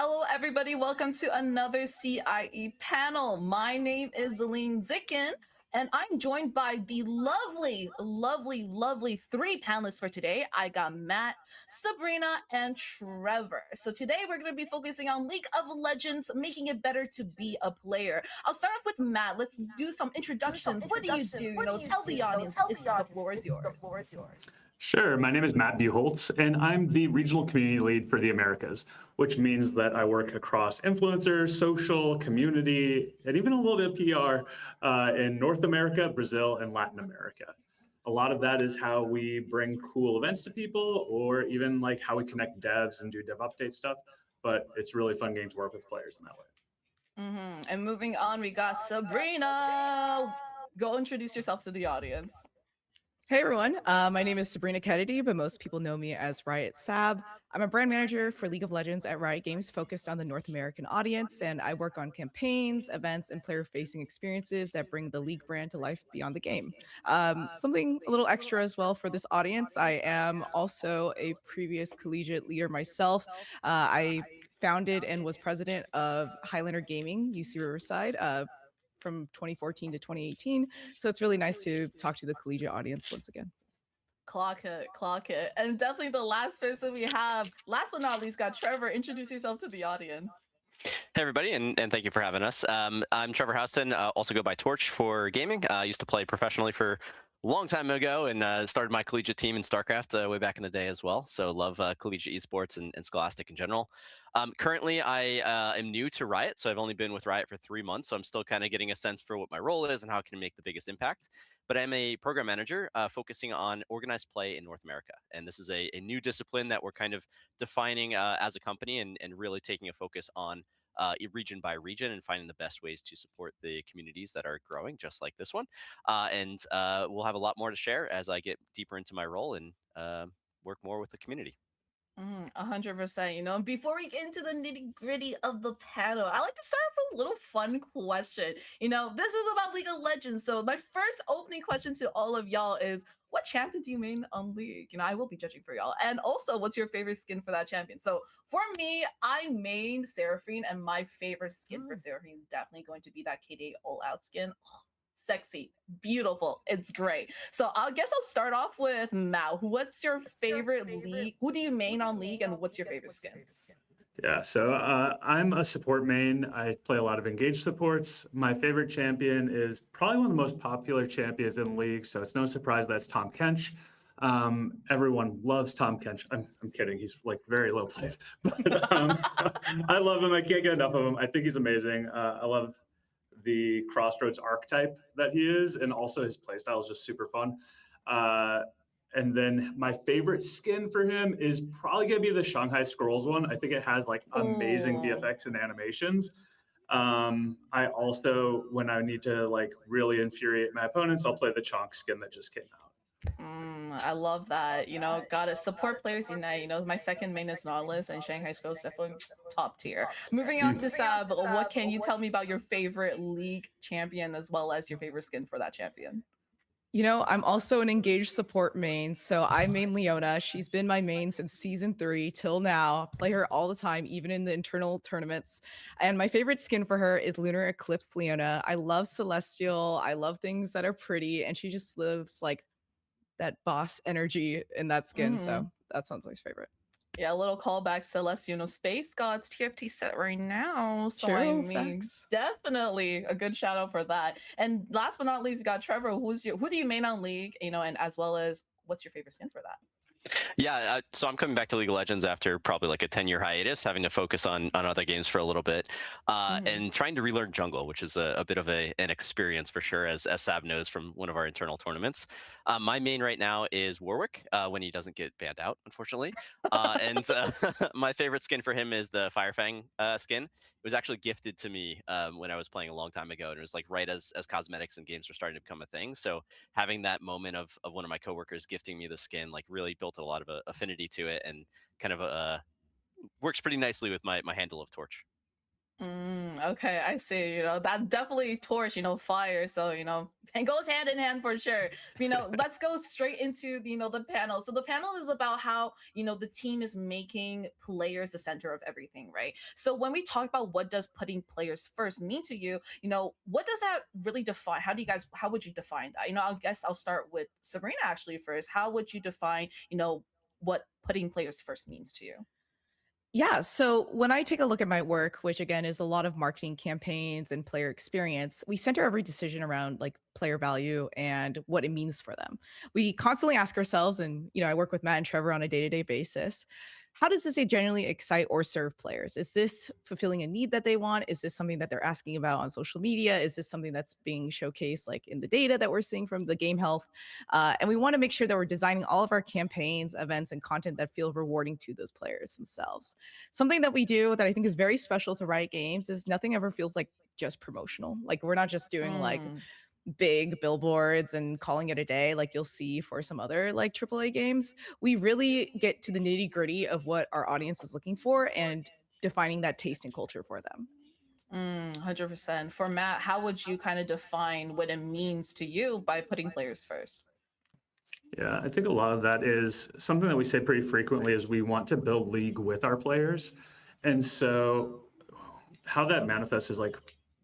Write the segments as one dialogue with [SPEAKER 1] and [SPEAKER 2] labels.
[SPEAKER 1] Hello, everybody. Welcome to another CIE panel. My name is Zeline Zikin, and I'm joined by the lovely three panelists for today. I got Matt, Sabrina, and Trevor. So today we're going to be focusing on League of Legends, making it better to be a player. I'll start off with Matt. Let's do some introductions. What do you do? Tell the audience. The floor is yours.
[SPEAKER 2] Sure. My name is Matt Buholtz, and I'm the regional community lead for the Americas, which means that I work across influencers, social, community, and even a little bit of PR in North America, Brazil, and Latin America. A lot of that is how we bring cool events to people, or even like how we connect devs and do dev update stuff. But it's really fun getting to work with players in that way.
[SPEAKER 1] And moving on, we got Sabrina. Go introduce yourself to the audience.
[SPEAKER 3] Hey everyone, my name is Sabrina Kennedy, but most people know me as Riot Sab. I'm a brand manager for League of Legends at Riot Games, focused on the North American audience, and I work on campaigns, events, and player-facing experiences that bring the League brand to life beyond the game. Something a little extra as well for this audience, I am also a previous collegiate leader myself. I founded and was president of Highlander Gaming, UC Riverside, from 2014 to 2018. So it's really nice to talk to the collegiate audience once again.
[SPEAKER 1] Clock it. And definitely the last person we have, last but not least, got Trevor. Introduce yourself to the audience.
[SPEAKER 4] Hey everybody, and thank you for having us. I'm Trevor Houston, also go by Torch for gaming. I used to play professionally for a long time ago and started my collegiate team in StarCraft way back in the day as well. So love collegiate esports and Scholastic in general. Currently, I am new to Riot, so I've only been with Riot for 3 months, so I'm still kind of getting a sense for what my role is and how I can make the biggest impact. But I'm a program manager focusing on organized play in North America. And this is a new discipline that we're kind of defining as a company and really taking a focus on region by region and finding the best ways to support the communities that are growing, just like this one. And we'll have a lot more to share as I get deeper into my role and work more with the community.
[SPEAKER 1] 100%. Before we get into the nitty gritty of the panel, I like to start off with a little fun question. This is about League of Legends. So my first opening question to all of y'all is, what champion do you main on League? I will be judging for y'all. And also, what's your favorite skin for that champion? So for me, I main Seraphine, and my favorite skin for Seraphine is definitely going to be that KDA All Out skin. Sexy, beautiful, it's great. So I guess I'll start off with Mao. What's your favorite League? Who do you main on League, and what's your favorite skin?
[SPEAKER 2] Yeah, so I'm a support main. I play a lot of engaged supports. My favorite champion is probably one of the most popular champions in League, so it's no surprise that's Tahm Kench. Everyone loves Tahm Kench. I'm kidding. He's like very low played, but I love him. I can't get enough of him. I think he's amazing. I love the Crossroads archetype that he is, and also his playstyle is just super fun. And then my favorite skin for him is probably gonna be the Shanghai Scrolls one. I think it has like amazing VFX and animations. I also, when I need to like really infuriate my opponents, I'll play the Chonk skin that just came out.
[SPEAKER 1] I love that. Gotta support players unite. My second main is Nautilus, and Shanghai Scrolls definitely top tier. Moving on to Sab, what can you tell me about your favorite League champion as well as your favorite skin for that champion?
[SPEAKER 3] I'm also an engaged support main, so I main Leona. She's been my main since season 3 till now. Play her all the time, even in the internal tournaments. And my favorite skin for her is Lunar Eclipse Leona. I love Celestial. I love things that are pretty, and she just lives like that boss energy in that skin. So that sounds my favorite.
[SPEAKER 1] Yeah, a little callback, Celestial. Space Gods TFT set right now. So
[SPEAKER 3] True, facts.
[SPEAKER 1] Definitely a good shout out for that. And last but not least, you got Trevor. Who do you main on League? And as well as what's your favorite skin for that?
[SPEAKER 4] Yeah, so I'm coming back to League of Legends after probably like a 10-year hiatus, having to focus on other games for a little bit, and trying to relearn jungle, which is a bit of an experience for sure, as Sab knows from one of our internal tournaments. My main right now is Warwick, when he doesn't get banned out, unfortunately. And my favorite skin for him is the Firefang skin. It was actually gifted to me when I was playing a long time ago, and it was like right as cosmetics and games were starting to become a thing. So having that moment of one of my coworkers gifting me the skin like really built a lot of affinity to it, and kind of works pretty nicely with my handle of Torch.
[SPEAKER 1] Okay, I see. That definitely torch, fire. So, and goes hand in hand for sure. Let's go straight into the panel. So the panel is about how, the team is making players the center of everything, right? So when we talk about what does putting players first mean to you, what does that really define? How would you define that? I guess I'll start with Sabrina actually first. How would you define, what putting players first means to you?
[SPEAKER 3] Yeah. So when I take a look at my work, which again is a lot of marketing campaigns and player experience, we center every decision around like player value and what it means for them. We constantly ask ourselves, and I work with Matt and Trevor on a day-to-day basis. How does this genuinely excite or serve players? Is this fulfilling a need that they want? Is this something that they're asking about on social media? Is this something that's being showcased like in the data that we're seeing from the game health? And we want to make sure that we're designing all of our campaigns, events, and content that feel rewarding to those players themselves. Something that we do that I think is very special to Riot Games is nothing ever feels like just promotional. Like we're not just doing like
[SPEAKER 1] Mm.
[SPEAKER 3] big billboards and calling it a day like you'll see for some other like AAA games. We really get to the nitty-gritty of what our audience is looking for and defining that taste and culture for them.
[SPEAKER 1] 100%. For Matt, how would you kind of define what it means to you by putting players first?
[SPEAKER 2] Yeah, I think a lot of that is something that we say pretty frequently is we want to build league with our players. And so how that manifests is like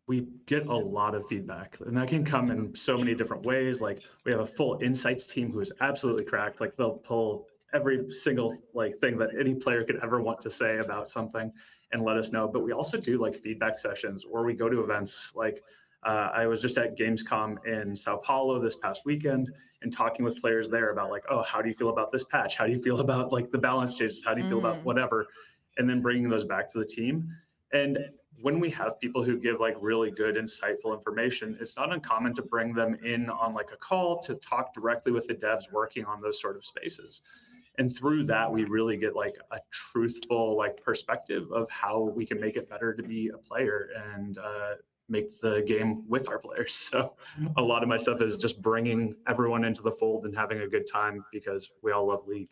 [SPEAKER 2] we get a lot of feedback, and that can come in so many different ways. Like we have a full insights team who is absolutely cracked. Like they'll pull every single like thing that any player could ever want to say about something and let us know. But we also do like feedback sessions, or we go to events like I was just at Gamescom in Sao Paulo this past weekend and talking with players there about like, oh, how do you feel about this patch? How do you feel about like the balance changes? How do you feel about
[SPEAKER 1] Mm.
[SPEAKER 2] whatever? And then bringing those back to the team. And when we have people who give like really good, insightful information, it's not uncommon to bring them in on like a call to talk directly with the devs working on those sort of spaces. And through that, we really get like a truthful like perspective of how we can make it better to be a player and make the game with our players. So a lot of my stuff is just bringing everyone into the fold and having a good time because we all love League.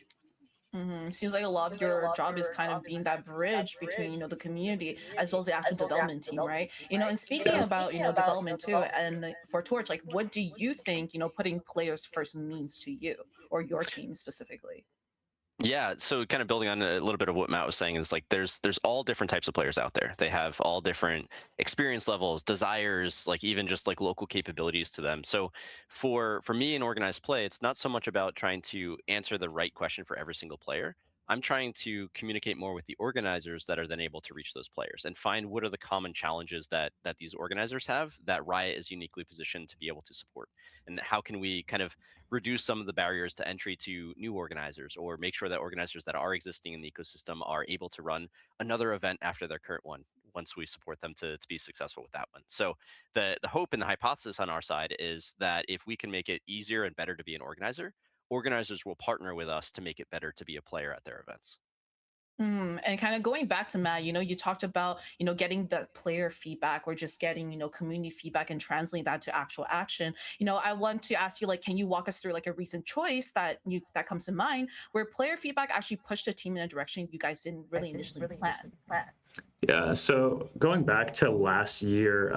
[SPEAKER 1] Seems like a lot of your job is kind of being that bridge between, the community as well as the actual development team, right? And speaking about, development too, and for Torch, like what do you think, putting players first means to you or your team specifically?
[SPEAKER 4] Yeah, so kind of building on a little bit of what Matt was saying is like there's all different types of players out there. They have all different experience levels, desires, like even just like local capabilities to them. So for me in organized play, it's not so much about trying to answer the right question for every single player. I'm trying to communicate more with the organizers that are then able to reach those players and find what are the common challenges that these organizers have that Riot is uniquely positioned to be able to support. And how can we kind of reduce some of the barriers to entry to new organizers or make sure that organizers that are existing in the ecosystem are able to run another event after their current one once we support them to be successful with that one. So the hope and the hypothesis on our side is that if we can make it easier and better to be an organizer, organizers will partner with us to make it better to be a player at their events.
[SPEAKER 1] And kind of going back to Matt, you talked about, getting the player feedback or just getting, community feedback and translating that to actual action. I want to ask you, like, can you walk us through like a recent choice that comes to mind where player feedback actually pushed the team in a direction you guys didn't really initially plan?
[SPEAKER 2] Yeah, so going back to last year,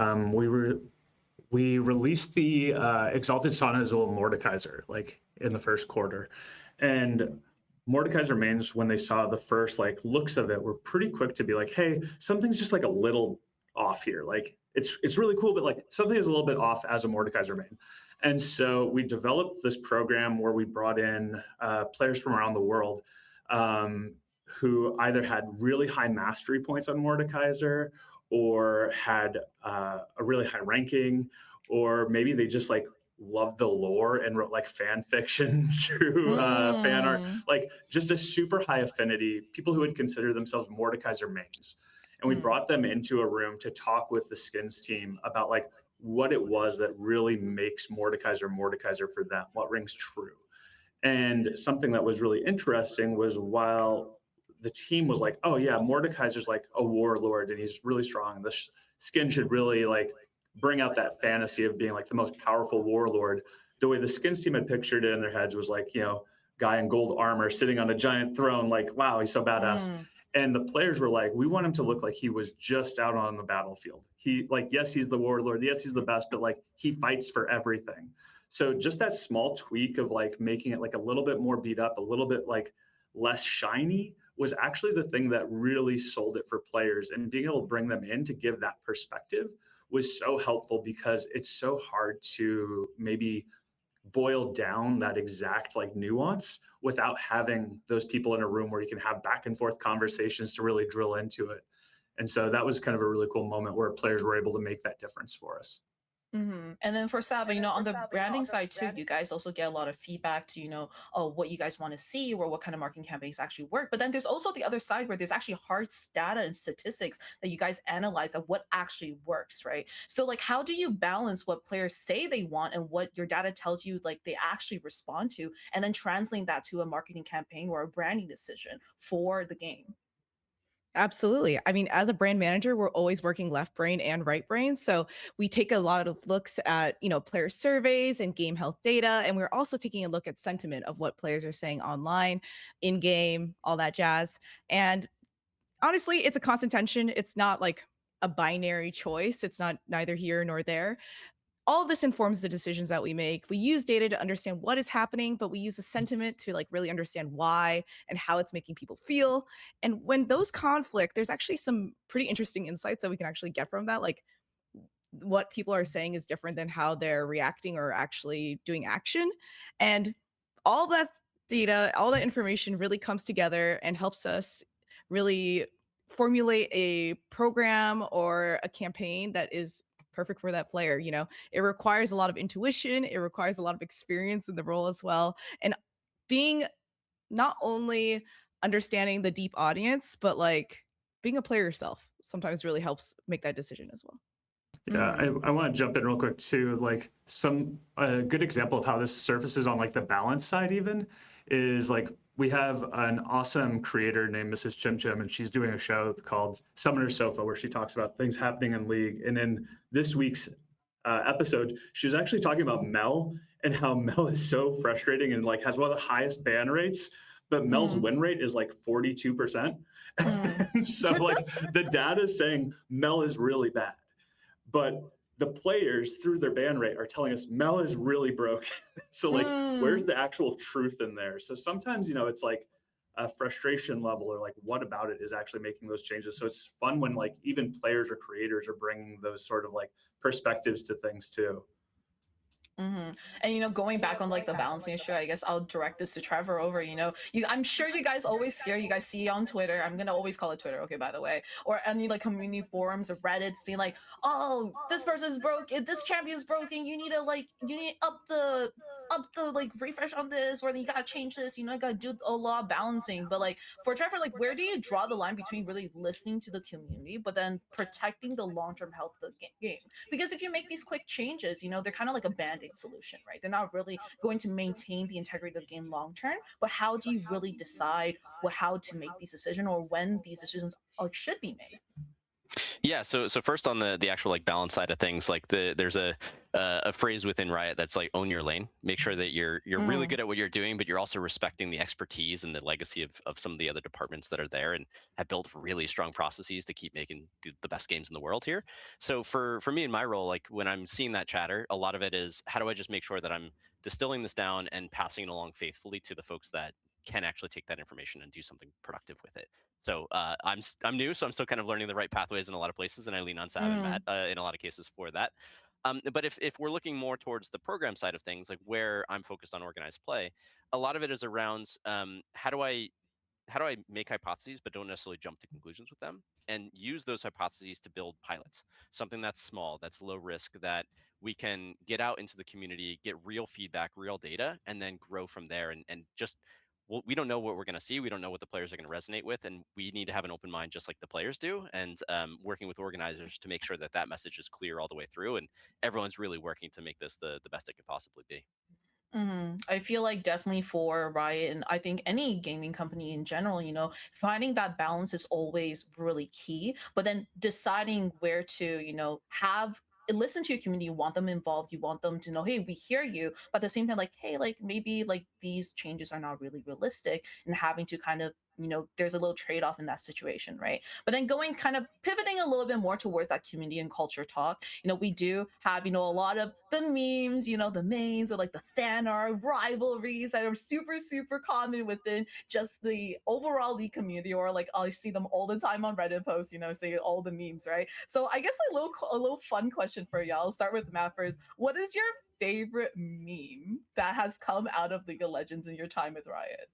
[SPEAKER 2] we released the Exalted Sana Azul Mordekaiser like in the first quarter, and Mordekaiser mains when they saw the first like looks of it were pretty quick to be like, hey, something's just like a little off here. Like it's really cool, but like something is a little bit off as a Mordekaiser main. And so we developed this program where we brought in players from around the world um, who either had really high mastery points on Mordekaiser or had a really high ranking, or maybe they just like loved the lore and wrote like fan fiction through fan art,
[SPEAKER 1] Mm,
[SPEAKER 2] like just a super high affinity, people who would consider themselves Mordekaiser mains. And we
[SPEAKER 1] mm,
[SPEAKER 2] brought them into a room to talk with the skins team about like what it was that really makes Mordekaiser Mordekaiser for them, what rings true. And something that was really interesting was while the team was like, oh yeah, Mordekaiser's like a warlord and he's really strong. The skin should really like bring out that fantasy of being like the most powerful warlord. The way the skins team had pictured it in their heads was like, guy in gold armor sitting on a giant throne, like, wow, he's so badass.
[SPEAKER 1] mm.
[SPEAKER 2] And the players were like, we want him to look like he was just out on the battlefield. He like, yes, he's the warlord. Yes, he's the best, but like he fights for everything. So just that small tweak of like making it like a little bit more beat up, a little bit like less shiny was actually the thing that really sold it for players. And being able to bring them in to give that perspective was so helpful because it's so hard to maybe boil down that exact like nuance without having those people in a room where you can have back and forth conversations to really drill into it. And so that was kind of a really cool moment where players were able to make that difference for us.
[SPEAKER 1] And then for Saba, on the branding side too, you guys also get a lot of feedback to, oh, what you guys want to see or what kind of marketing campaigns actually work. But then there's also the other side where there's actually hard data and statistics that you guys analyze of what actually works, right? So like, how do you balance what players say they want and what your data tells you like they actually respond to, and then translate that to a marketing campaign or a branding decision for the game?
[SPEAKER 3] Absolutely. I mean, as a brand manager, we're always working left brain and right brain. So we take a lot of looks at, player surveys and game health data. And we're also taking a look at sentiment of what players are saying online, in game, all that jazz. And honestly, it's a constant tension. It's not like a binary choice. It's not neither here nor there. All of this informs the decisions that we make. We use data to understand what is happening, but we use the sentiment to like really understand why and how it's making people feel. And when those conflict, there's actually some pretty interesting insights that we can actually get from that. Like what people are saying is different than how they're reacting or actually doing action. And all that data, all that information really comes together and helps us really formulate a program or a campaign that is perfect for that player. It requires a lot of intuition, it requires a lot of experience in the role as well. And being not only understanding the deep audience, but like being a player yourself sometimes really helps make that decision as well.
[SPEAKER 2] Yeah, I want to jump in real quick too. Like a good example of how this surfaces on like the balance side even is like we have an awesome creator named Mrs. Chim Chim, and she's doing a show called Summoner Sofa where she talks about things happening in League. And in this week's episode, she was actually talking about Mel and how Mel is so frustrating and like has one of the highest ban rates, but Mel's win rate is like 42%. So like the data is saying Mel is really bad. But the players through their ban rate are telling us Mel is really broke. So like, where's the actual truth in there? So sometimes, it's like a frustration level or like, what about it is actually making those changes? So it's fun when like even players or creators are bringing those sort of like perspectives to things too.
[SPEAKER 1] And going back on like the balancing issue, I guess I'll direct this to Trevor over. I'm sure you guys always hear, you guys see on Twitter. I'm gonna always call it Twitter, okay, by the way, or any like community forums or Reddit, seeing like, oh, this person's broken, this champion's broken. You need to up the like refresh on this, or you gotta change this. You gotta do a lot of balancing. But like for Trevor, like where do you draw the line between really listening to the community, but then protecting the long-term health of the game? Because if you make these quick changes, they're kind of like a band-aid solution, right? They're not really going to maintain the integrity of the game long term. But how do you really decide how to make these decisions or when these decisions should be made?
[SPEAKER 4] Yeah, so first on the actual like balance side of things, like there's a phrase within Riot that's like own your lane. Make sure that you're really good at what you're doing, but you're also respecting the expertise and the legacy of some of the other departments that are there and have built really strong processes to keep making the best games in the world here. So for me in my role, like when I'm seeing that chatter, a lot of it is how do I just make sure that I'm distilling this down and passing it along faithfully to the folks that can actually take that information and do something productive with it. So I'm new, so I'm still kind of learning the right pathways in a lot of places, and I lean on Sav and Matt in a lot of cases for that. But if we're looking more towards the program side of things, like where I'm focused on organized play, a lot of it is around how do I make hypotheses but don't necessarily jump to conclusions with them, and use those hypotheses to build pilots, something that's small, that's low risk, that we can get out into the community, get real feedback, real data, and then grow from there. And just we don't know what we're going to see. We don't know what the players are going to resonate with, and we need to have an open mind just like the players do, and working with organizers to make sure that that message is clear all the way through, and everyone's really working to make this the best it could possibly be.
[SPEAKER 1] I feel like definitely for Riot, and I think any gaming company in general, finding that balance is always really key. But then deciding where to, have listen to your community, you want them involved, you want them to know, hey, we hear you. But at the same time, like, hey, like maybe like these changes are not really realistic, and having to kind of there's a little trade-off in that situation, right? But then going kind of pivoting a little bit more towards that community and culture talk, we do have, a lot of the memes, the mains or like the fan art rivalries that are super, super common within just the overall league community, or like I see them all the time on Reddit posts, say all the memes, right? So I guess a little fun question for y'all. I'll start with Matt first. What is your favorite meme that has come out of League of Legends in your time with Riot?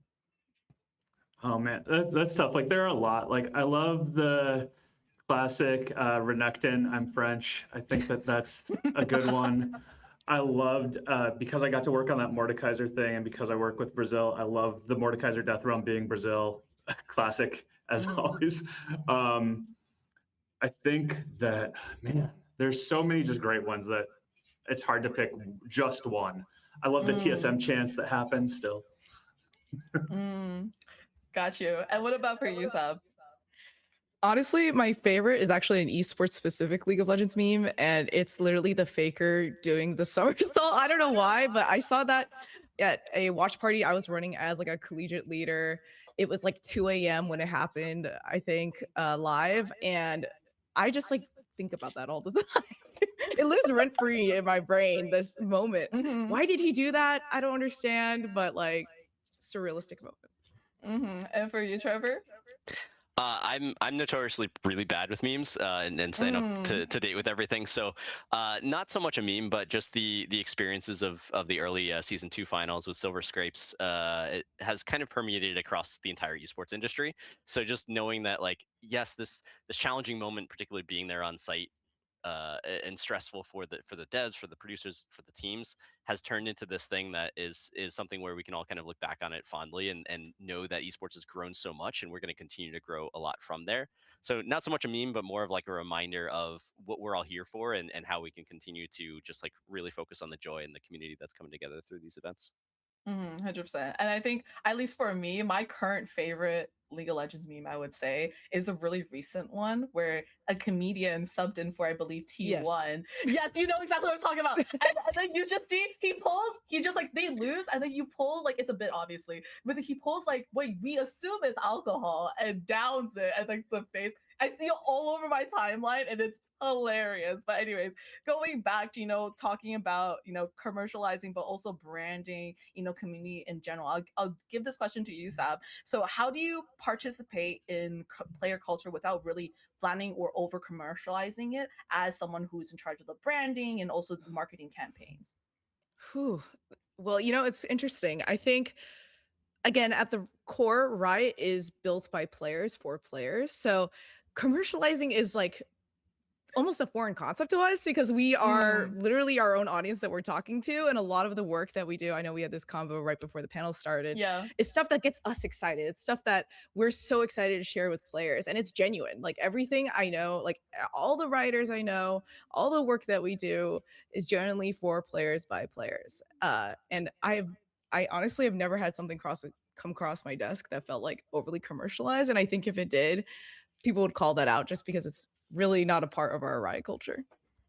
[SPEAKER 2] Oh man, that's tough. Like there are a lot. Like I love the classic Renekton, I'm French. I think that's a good one. I loved because I got to work on that Mordekaiser thing, and because I work with Brazil, I love the Mordekaiser Death Realm being Brazil. Classic as always. I think that, man, there's so many just great ones that it's hard to pick just one. I love the TSM chants that happen still.
[SPEAKER 1] Got you. And what about for you, Sab?
[SPEAKER 3] Honestly, my favorite is actually an esports specific League of Legends meme, and it's literally the Faker doing the somersault. I don't know why, but I saw that at a watch party I was running as like a collegiate leader. It was like 2 a.m. when it happened, I think, live, and I just like think about that all the time. It lives rent free in my brain, this moment. Why did he do that? I don't understand, but like surrealistic moment.
[SPEAKER 1] And for you, Trevor?
[SPEAKER 4] I'm notoriously really bad with memes and staying up to date with everything. So not so much a meme, but just the experiences of the early season 2 finals with Silver Scrapes. It has kind of permeated across the entire esports industry. So just knowing that, like, yes, this challenging moment, particularly being there on site, and stressful for the devs, for the producers, for the teams, has turned into this thing that is something where we can all kind of look back on it fondly and know that esports has grown so much, and we're going to continue to grow a lot from there. So not so much a meme, but more of like a reminder of what we're all here for, and how we can continue to just like really focus on the joy and the community that's coming together through these events.
[SPEAKER 1] 100%. And I think, at least for me, my current favorite League of Legends meme, I would say, is a really recent one where a comedian subbed in for, I believe, T1. Yes, you know exactly what I'm talking about. And then you just see, he just like, they lose, and then you pull, like, it's a bit obviously, but he pulls, like, what we assume is alcohol and downs it, and like the face. I see it all over my timeline, and it's hilarious. But anyways, going back to, talking about, commercializing, but also branding, community in general. I'll give this question to you, Sab. So how do you participate in player culture without really flattening or over commercializing it as someone who's in charge of the branding and also the marketing campaigns?
[SPEAKER 3] Whew. Well, it's interesting. I think, again, at the core, Riot is built by players for players. So commercializing is like almost a foreign concept to us because we are literally our own audience that we're talking to. And a lot of the work that we do, I know we had this convo right before the panel started, is stuff that gets us excited. It's stuff that we're so excited to share with players. And it's genuine. Like everything I know, like all the writers I know, all the work that we do is generally for players by players. And I honestly have never had something come across my desk that felt like overly commercialized. And I think if it did, people would call that out just because it's really not a part of our Riot culture.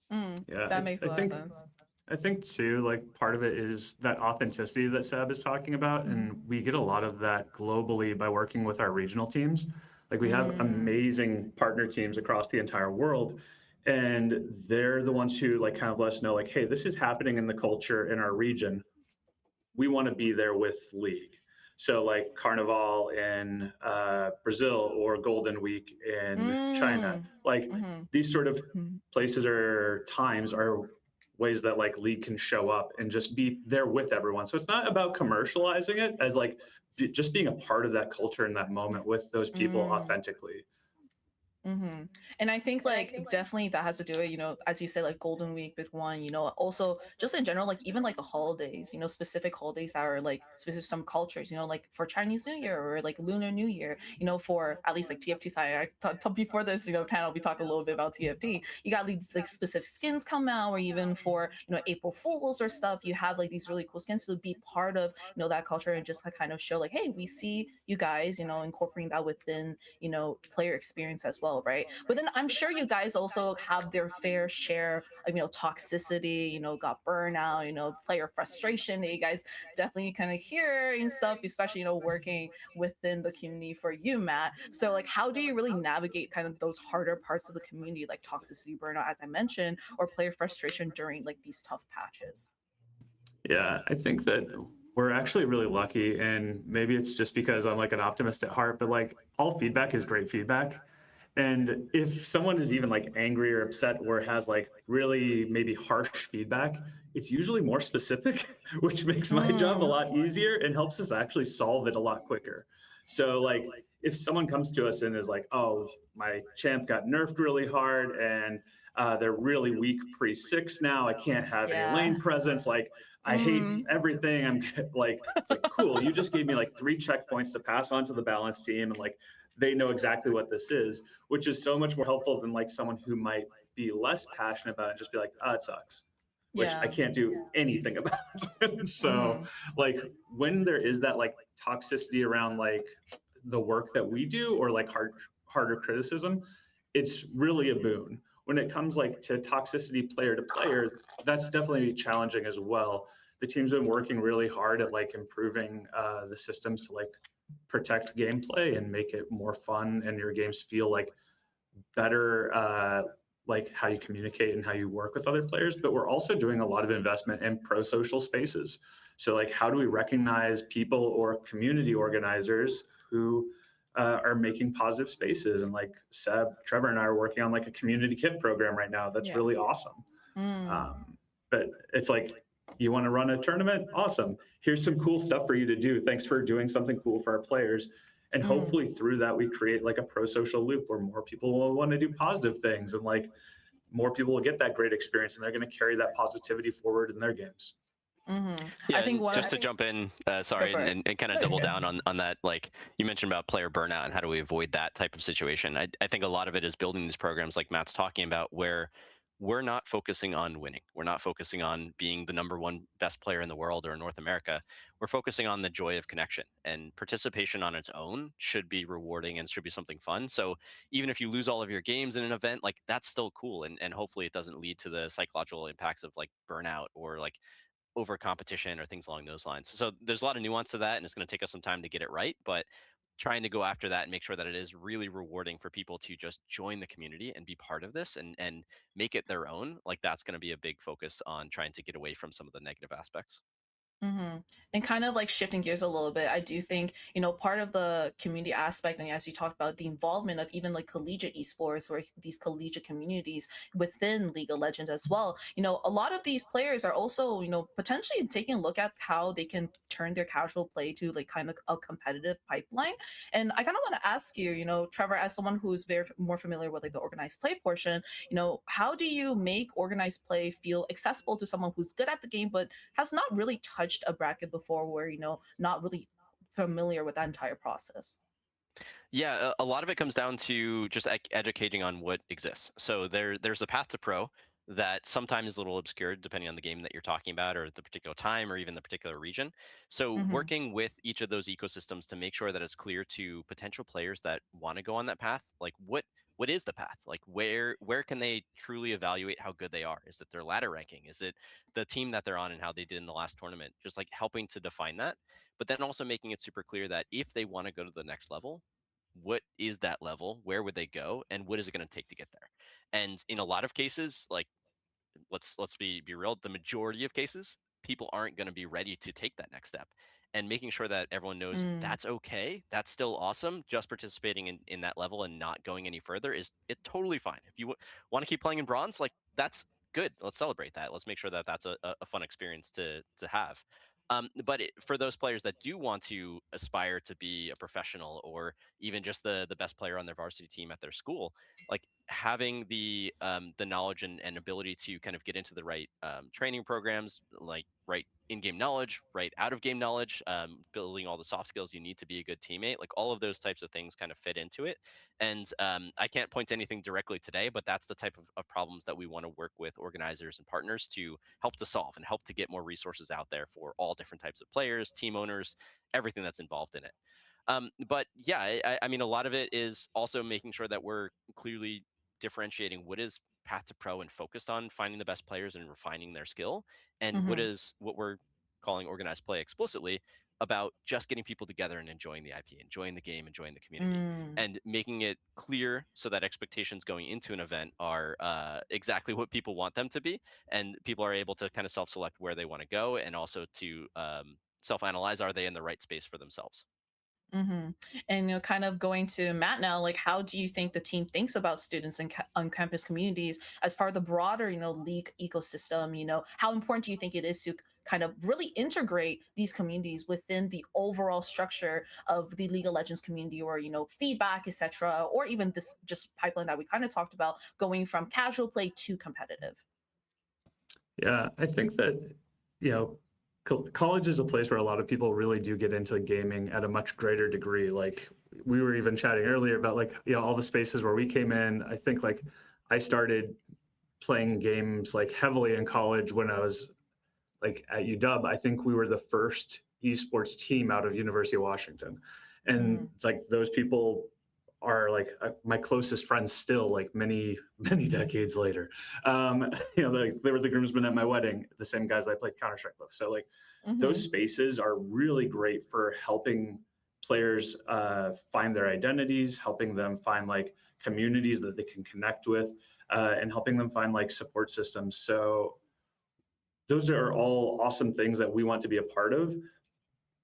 [SPEAKER 2] Yeah,
[SPEAKER 1] That makes a lot of sense.
[SPEAKER 2] I think too, like part of it is that authenticity that Sab is talking about, and we get a lot of that globally by working with our regional teams. Like we have amazing partner teams across the entire world, and they're the ones who like kind of let us know, like, hey, this is happening in the culture in our region. We want to be there with League. So like Carnival in Brazil or Golden Week in China, like these sort of places or times are ways that like League can show up and just be there with everyone. So it's not about commercializing it as like just being a part of that culture in that moment with those people authentically.
[SPEAKER 1] And I think like definitely that has to do it, as you said, like Golden Week with one, also just in general, like even like the holidays, specific holidays that are like specific to some cultures, like for Chinese New Year or like Lunar New Year, for at least like TFT side. Before this, panel, we talked a little bit about TFT. You got these like specific skins come out, or even for, April Fools or stuff, you have like these really cool skins to be part of, that culture and just like kind of show like, hey, we see you guys, incorporating that within, player experience as well. well, right? But then I'm sure you guys also have their fair share of, toxicity, got burnout, player frustration that you guys definitely kind of hear and stuff, especially, working within the community for you, Matt. So like how do you really navigate kind of those harder parts of the community like toxicity, burnout, as I mentioned, or player frustration during like these tough patches?
[SPEAKER 2] Yeah, I think that we're actually really lucky, and maybe it's just because I'm like an optimist at heart, but like all feedback is great feedback. And if someone is even like angry or upset or has like really maybe harsh feedback, it's usually more specific, which makes my job a
[SPEAKER 1] Mm,
[SPEAKER 2] lot easier and helps us actually solve it a lot quicker. So like if someone comes to us and is like, "Oh, my champ got nerfed really hard and they're really weak pre-6 now. I can't have any
[SPEAKER 1] yeah.
[SPEAKER 2] lane presence. Like I hate
[SPEAKER 1] Mm,
[SPEAKER 2] everything." I'm like, it's like, cool. You just gave me like 3 checkpoints to pass on to the balance team, and like they know exactly what this is, which is so much more helpful than like someone who might be less passionate about it and just be like, "Oh, it sucks," which I
[SPEAKER 1] yeah.
[SPEAKER 2] can't do anything about. So
[SPEAKER 1] Hmm.
[SPEAKER 2] like when there is that like toxicity around like the work that we do or like harder criticism, it's really a boon. When it comes like to toxicity player to player, that's definitely challenging as well. The team's been working really hard at like improving the systems to like protect gameplay and make it more fun and your games feel like better, like how you communicate and how you work with other players. But we're also doing a lot of investment in pro social spaces. So like how do we recognize people or community organizers who are making positive spaces? And like Seb, Trevor, and I are working on like a community kit program right now that's
[SPEAKER 3] Yeah.
[SPEAKER 2] really awesome.
[SPEAKER 1] Mm,
[SPEAKER 2] But it's like, you want to run a tournament? Awesome. Here's some cool stuff for you to do. Thanks for doing something cool for our players. And
[SPEAKER 1] mm.
[SPEAKER 2] hopefully through that, we create like a pro social loop where more people will want to do positive things, and like more people will get that great experience and they're going to carry that positivity forward in their games.
[SPEAKER 1] Hmm. I
[SPEAKER 4] Yeah,
[SPEAKER 1] think
[SPEAKER 4] and
[SPEAKER 1] one.
[SPEAKER 4] just to jump in,
[SPEAKER 1] Go
[SPEAKER 4] sorry,
[SPEAKER 1] for it.
[SPEAKER 4] and kind of
[SPEAKER 3] No, you're
[SPEAKER 4] double
[SPEAKER 3] good.
[SPEAKER 4] down on that, like you mentioned about player burnout and how do we avoid that type of situation. I think a lot of it is building these programs like Matt's talking about where we're not focusing on winning. We're not focusing on being the number one best player in the world or in North America. We're focusing on the joy of connection, and participation on its own should be rewarding and should be something fun. So even if you lose all of your games in an event, like that's still cool. And hopefully it doesn't lead to the psychological impacts of like burnout or like over competition or things along those lines. So there's a lot of nuance to that, and it's going to take us some time to get it right. But trying to go after that and make sure that it is really rewarding for people to just join the community and be part of this and make it their own, like that's going to be a big focus on trying to get away from some of the negative aspects.
[SPEAKER 1] Hmm. And kind of like shifting gears a little bit, I do think, part of the community aspect, and as you talked about the involvement of even like collegiate esports or these collegiate communities within League of Legends as well, a lot of these players are also, potentially taking a look at how they can turn their casual play to like kind of a competitive pipeline. And I kind of want to ask you, Trevor, as someone who's very more familiar with like the organized play portion, how do you make organized play feel accessible to someone who's good at the game, but has not really touched a bracket before where not really familiar with that entire process?
[SPEAKER 4] Yeah, a lot of it comes down to just educating on what exists. So there's a path to pro that sometimes is a little obscured depending on the game that you're talking about or the particular time or even the particular region. So
[SPEAKER 1] Hmm.
[SPEAKER 4] working with each of those ecosystems to make sure that it's clear to potential players that want to go on that path, like what is the path? Like where can they truly evaluate how good they are? Is it their ladder ranking? Is it the team that they're on and how they did in the last tournament? Just like helping to define that, but then also making it super clear that if they want to go to the next level, what is that level? Where would they go? And what is it going to take to get there? And in a lot of cases, like let's be real, the majority of cases, people aren't going to be ready to take that next step. And making sure that everyone knows
[SPEAKER 1] Mm,
[SPEAKER 4] that's okay, that's still awesome. Just participating in that level and not going any further is it totally fine. If you want to keep playing in bronze, like that's good. Let's celebrate that. Let's make sure that that's a fun experience to have. But for those players that do want to aspire to be a professional or even just the best player on their varsity team at their school, like having the knowledge and ability to kind of get into the right training programs, like right in-game knowledge, right out-of-game knowledge, building all the soft skills you need to be a good teammate, like all of those types of things kind of fit into it. And I can't point to anything directly today, but that's the type of problems that we want to work with organizers and partners to help to solve and help to get more resources out there for all different types of players, team owners, everything that's involved in it. But yeah, I mean, a lot of it is also making sure that we're clearly differentiating what is path to pro and focused on finding the best players and refining their skill, and what we're calling organized play explicitly about just getting people together and enjoying the IP, enjoying the game, enjoying the community,
[SPEAKER 1] Mm.
[SPEAKER 4] and making it clear so that expectations going into an event are exactly what people want them to be, and people are able to kind of self-select where they want to go, and also to self-analyze, are they in the right space for themselves.
[SPEAKER 1] Mm-hmm. And kind of going to Matt now, like, how do you think the team thinks about students and on campus communities as part of the broader, league ecosystem? How important do you think it is to kind of really integrate these communities within the overall structure of the League of Legends community, or feedback, etc., or even this just pipeline that we kind of talked about, going from casual play to competitive?
[SPEAKER 2] Yeah, I think that, you know, college is a place where a lot of people really do get into gaming at a much greater degree. Like we were even chatting earlier about like, all the spaces where we came in. I think like I started playing games like heavily in college when I was like at UW. I think we were the first esports team out of University of Washington. And
[SPEAKER 1] Mm.
[SPEAKER 2] like those people are like my closest friends still, like many many decades later. Like they were the groomsmen at my wedding, the same guys that I played Counter-Strike with. So like those
[SPEAKER 1] Mm-hmm.
[SPEAKER 2] spaces are really great for helping players find their identities, helping them find like communities that they can connect with, and helping them find like support systems. So those are all awesome things that we want to be a part of.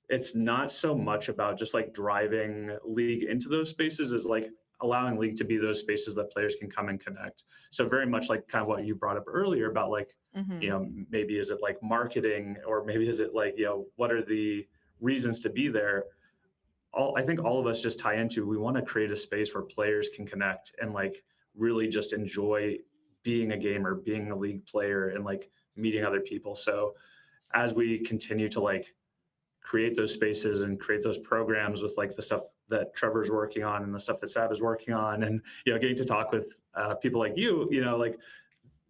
[SPEAKER 2] It's not so much about just like driving League into those spaces as like allowing League to be those spaces that players can come and connect. So very much like kind of what you brought up earlier about like,
[SPEAKER 1] Mm-hmm.
[SPEAKER 2] maybe is it like marketing, or maybe is it like, what are the reasons to be there? I think all of us just tie into, we want to create a space where players can connect and like really just enjoy being a gamer, being a League player, and like meeting other people. So as we continue to like create those spaces and create those programs with like the stuff that Trevor's working on and the stuff that Sab is working on, and getting to talk with people like like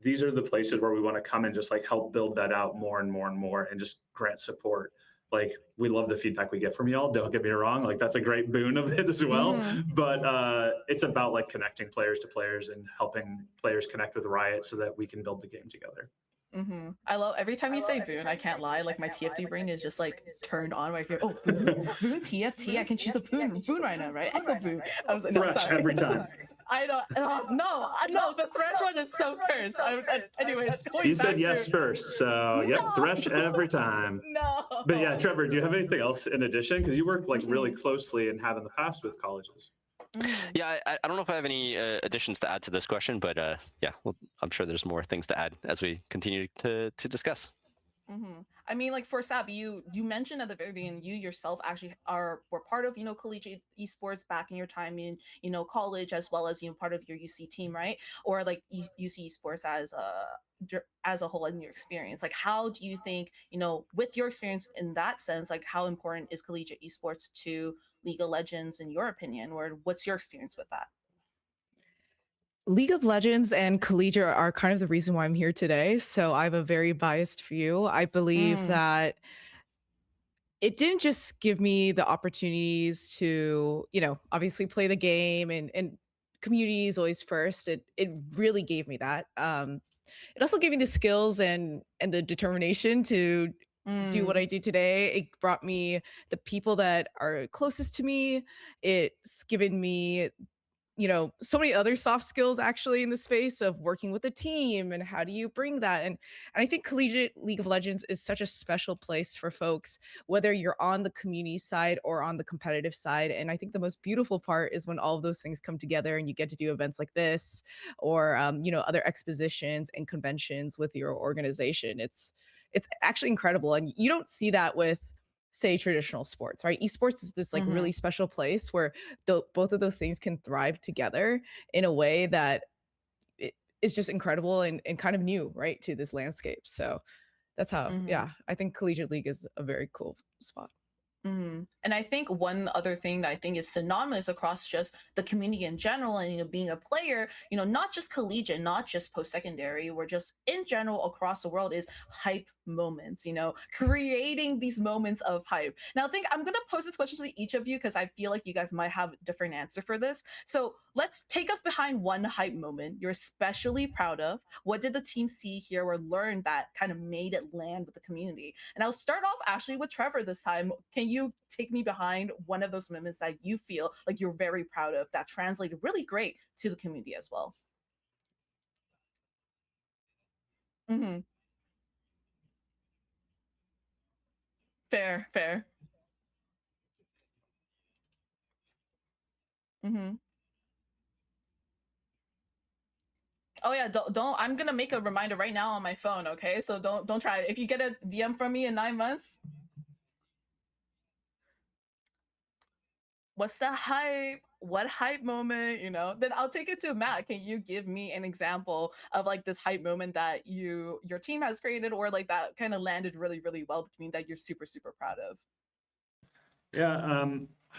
[SPEAKER 2] these are the places where we want to come and just like help build that out more and more and more, and just grant support. Like we love the feedback we get from y'all, don't get me wrong, like that's a great boon of it as well.
[SPEAKER 1] Mm-hmm.
[SPEAKER 2] But it's about like connecting players to players and helping players connect with Riot so that we can build the game together.
[SPEAKER 1] Mm-hmm. I love every time you say Boone. I can't lie. Like my TFT brain is just like turned on right here. Oh, Boone, Boone, TFT. I can choose a Boone right now, right? Echo Boone. I was like, no,
[SPEAKER 2] Fresh
[SPEAKER 1] sorry.
[SPEAKER 2] every time.
[SPEAKER 1] I don't. No. The Thresh one is so cursed. Anyways, going
[SPEAKER 2] You said
[SPEAKER 1] back
[SPEAKER 2] yes
[SPEAKER 1] to
[SPEAKER 2] first, so yep,
[SPEAKER 1] no,
[SPEAKER 2] Thresh every time.
[SPEAKER 1] no.
[SPEAKER 2] But yeah, Trevor, do you have anything else in addition? Because you work like really
[SPEAKER 1] Mhm.
[SPEAKER 2] closely and have in the past with colleges.
[SPEAKER 1] Mhm.
[SPEAKER 4] Yeah, I don't know if I have any additions to add to this question, but yeah, well, I'm sure there's more things to add as we continue to discuss.
[SPEAKER 1] Mm-hmm. I mean, like for Sab, you mentioned at the very beginning, you yourself actually were part of collegiate esports back in your time in college, as well as part of your UC team, right? Or like UC esports as a whole in your experience. Like, how do you think with your experience in that sense, like how important is collegiate esports to League of Legends in your opinion, or what's your experience with that?
[SPEAKER 3] League of Legends and collegiate are kind of the reason why I'm here today. So I have a very biased view. I believe
[SPEAKER 1] Mm,
[SPEAKER 3] that it didn't just give me the opportunities to, obviously play the game, and community is always first. It really gave me that. It also gave me the skills and the determination to do what
[SPEAKER 1] mm,
[SPEAKER 3] I do today. It brought me the people that are closest to me. It's given me so many other soft skills actually in the space of working with a team, and how do you bring that. And I think collegiate League of Legends is such a special place for folks, whether you're on the community side or on the competitive side. And I think the most beautiful part is when all of those things come together and you get to do events like this, or other expositions and conventions with your organization. It's actually incredible, and you don't see that with, say, traditional sports, right? Esports is this like really
[SPEAKER 1] mm-hmm,
[SPEAKER 3] special place where both of those things can thrive together in a way that it is just incredible, and kind of new, right, to this landscape. So that's how,
[SPEAKER 1] mm-hmm.
[SPEAKER 3] yeah, I think collegiate league is a very cool spot.
[SPEAKER 1] And I think one other thing that I think is synonymous across just the community in general, and being a player, not just collegiate, not just post-secondary, or just in general across the world, is hype moments. Creating these moments of hype. Now, I think I'm gonna pose this question to each of you because I feel like you guys might have a different answer for this. So let's take us behind one hype moment you're especially proud of. What did the team see, hear, or learn that kind of made it land with the community? And I'll start off actually with Trevor this time. Can you take me behind one of those moments that you feel like you're very proud of that translated really great to the community as well? Hmm. Fair, fair. Hmm. Oh yeah, don't. I'm gonna make a reminder right now on my phone. Okay, so don't try it. If you get a DM from me in 9 months, what's the hype? What hype moment? Then I'll take it to Matt. Can you give me an example of like this hype moment that your team has created, or like that kind of landed really, really well with me that you're super, super proud of?
[SPEAKER 2] Yeah,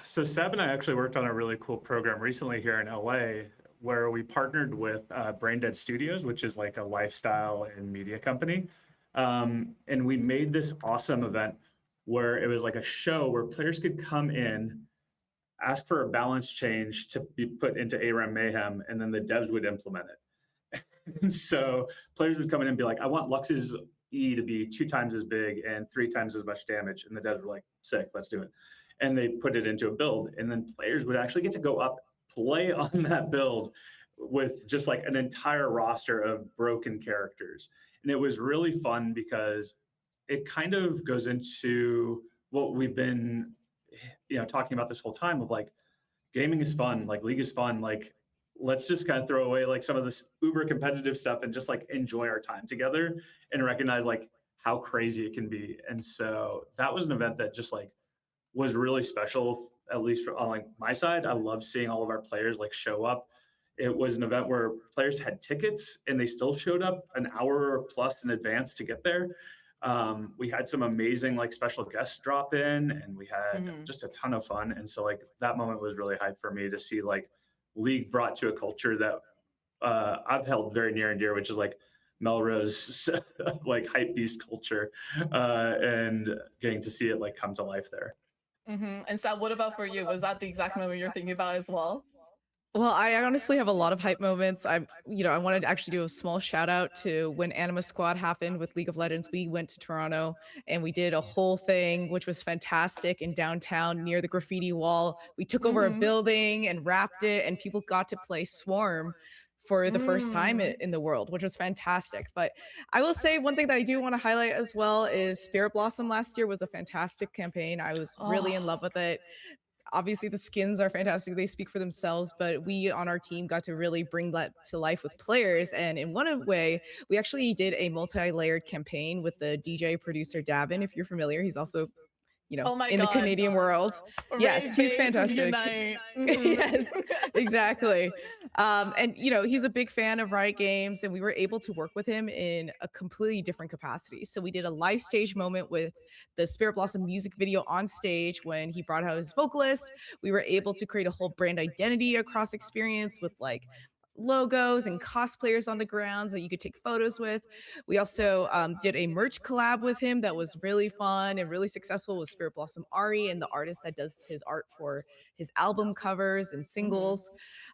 [SPEAKER 2] so Seb and I actually worked on a really cool program recently here in LA where we partnered with Braindead Studios, which is like a lifestyle and media company. And we made this awesome event where it was like a show where players could come in, ask for a balance change to be put into ARAM Mayhem, and then the devs would implement it. And so players would come in and be like, I want Lux's E to be 2 times as big and 3 times as much damage. And the devs were like, sick, let's do it. And they put it into a build. And then players would actually get to go up, play on that build with just like an entire roster of broken characters. And it was really fun because it kind of goes into what we've been talking about this whole time of like gaming is fun, like League is fun, like let's just kind of throw away like some of this uber competitive stuff and just like enjoy our time together and recognize like how crazy it can be. And so that was an event that just like was really special, at least on like my side. I loved seeing all of our players like show up. It was an event where players had tickets and they still showed up an hour plus in advance to get there. We had some amazing like special guests drop in, and we had just a ton of fun. And so like that moment was really hype for me to see like League brought to a culture that I've held very near and dear, which is like Melrose like hype beast culture, and getting to see it like come to life there.
[SPEAKER 1] And Sal, what about for you? Was that the exact moment you're thinking about as well?
[SPEAKER 3] Well, I honestly have a lot of hype moments. I wanted to actually do a small shout out to when Anima Squad happened with League of Legends. We went to Toronto and we did a whole thing, which was fantastic in downtown near the graffiti wall. We took over a building and wrapped it, and people got to play Swarm for the first time in the world, which was fantastic. But I will say one thing that I do want to highlight as well is Spirit Blossom last year was a fantastic campaign. I was really in love with it. Obviously the skins are fantastic, they speak for themselves, but we on our team got to really bring that to life with players. And in one way, we actually did a multi-layered campaign with the DJ producer Davin. If you're familiar, he's also
[SPEAKER 1] Oh my
[SPEAKER 3] in the
[SPEAKER 1] God.
[SPEAKER 3] Canadian world. Yes, he's fantastic. Yes, exactly. And he's a big fan of Riot Games, and we were able to work with him in a completely different capacity. So we did a live stage moment with the Spirit Blossom music video on stage when he brought out his vocalist. We were able to create a whole brand identity across experience with like logos and cosplayers on the grounds that you could take photos with. We also did a merch collab with him that was really fun and really successful with Spirit Blossom Ari and the artist that does his art for his album covers and singles.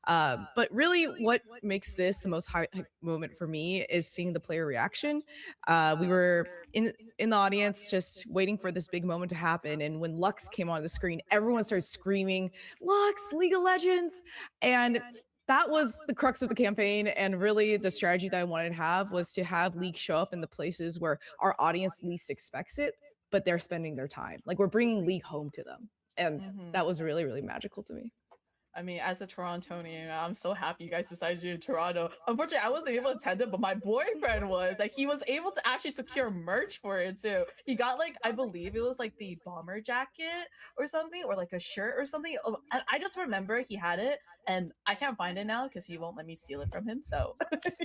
[SPEAKER 3] But really, what makes this the most high moment for me is seeing the player reaction. We were in the audience just waiting for this big moment to happen, and when Lux came on the screen, everyone started screaming, "Lux, League of Legends!" And that was the crux of the campaign, and really the strategy that I wanted to have was to have League show up in the places where our audience least expects it, but they're spending their time. Like we're bringing League home to them, and that was really, really magical to me.
[SPEAKER 1] I mean, as a Torontonian, I'm so happy you guys decided to do Toronto. Unfortunately, I wasn't able to attend it, but my boyfriend was. Like, he was able to actually secure merch for it too. He got like, I believe it was like the bomber jacket or something, or like a shirt or something. And I just remember he had it, and I can't find it now because he won't let me steal it from him. So,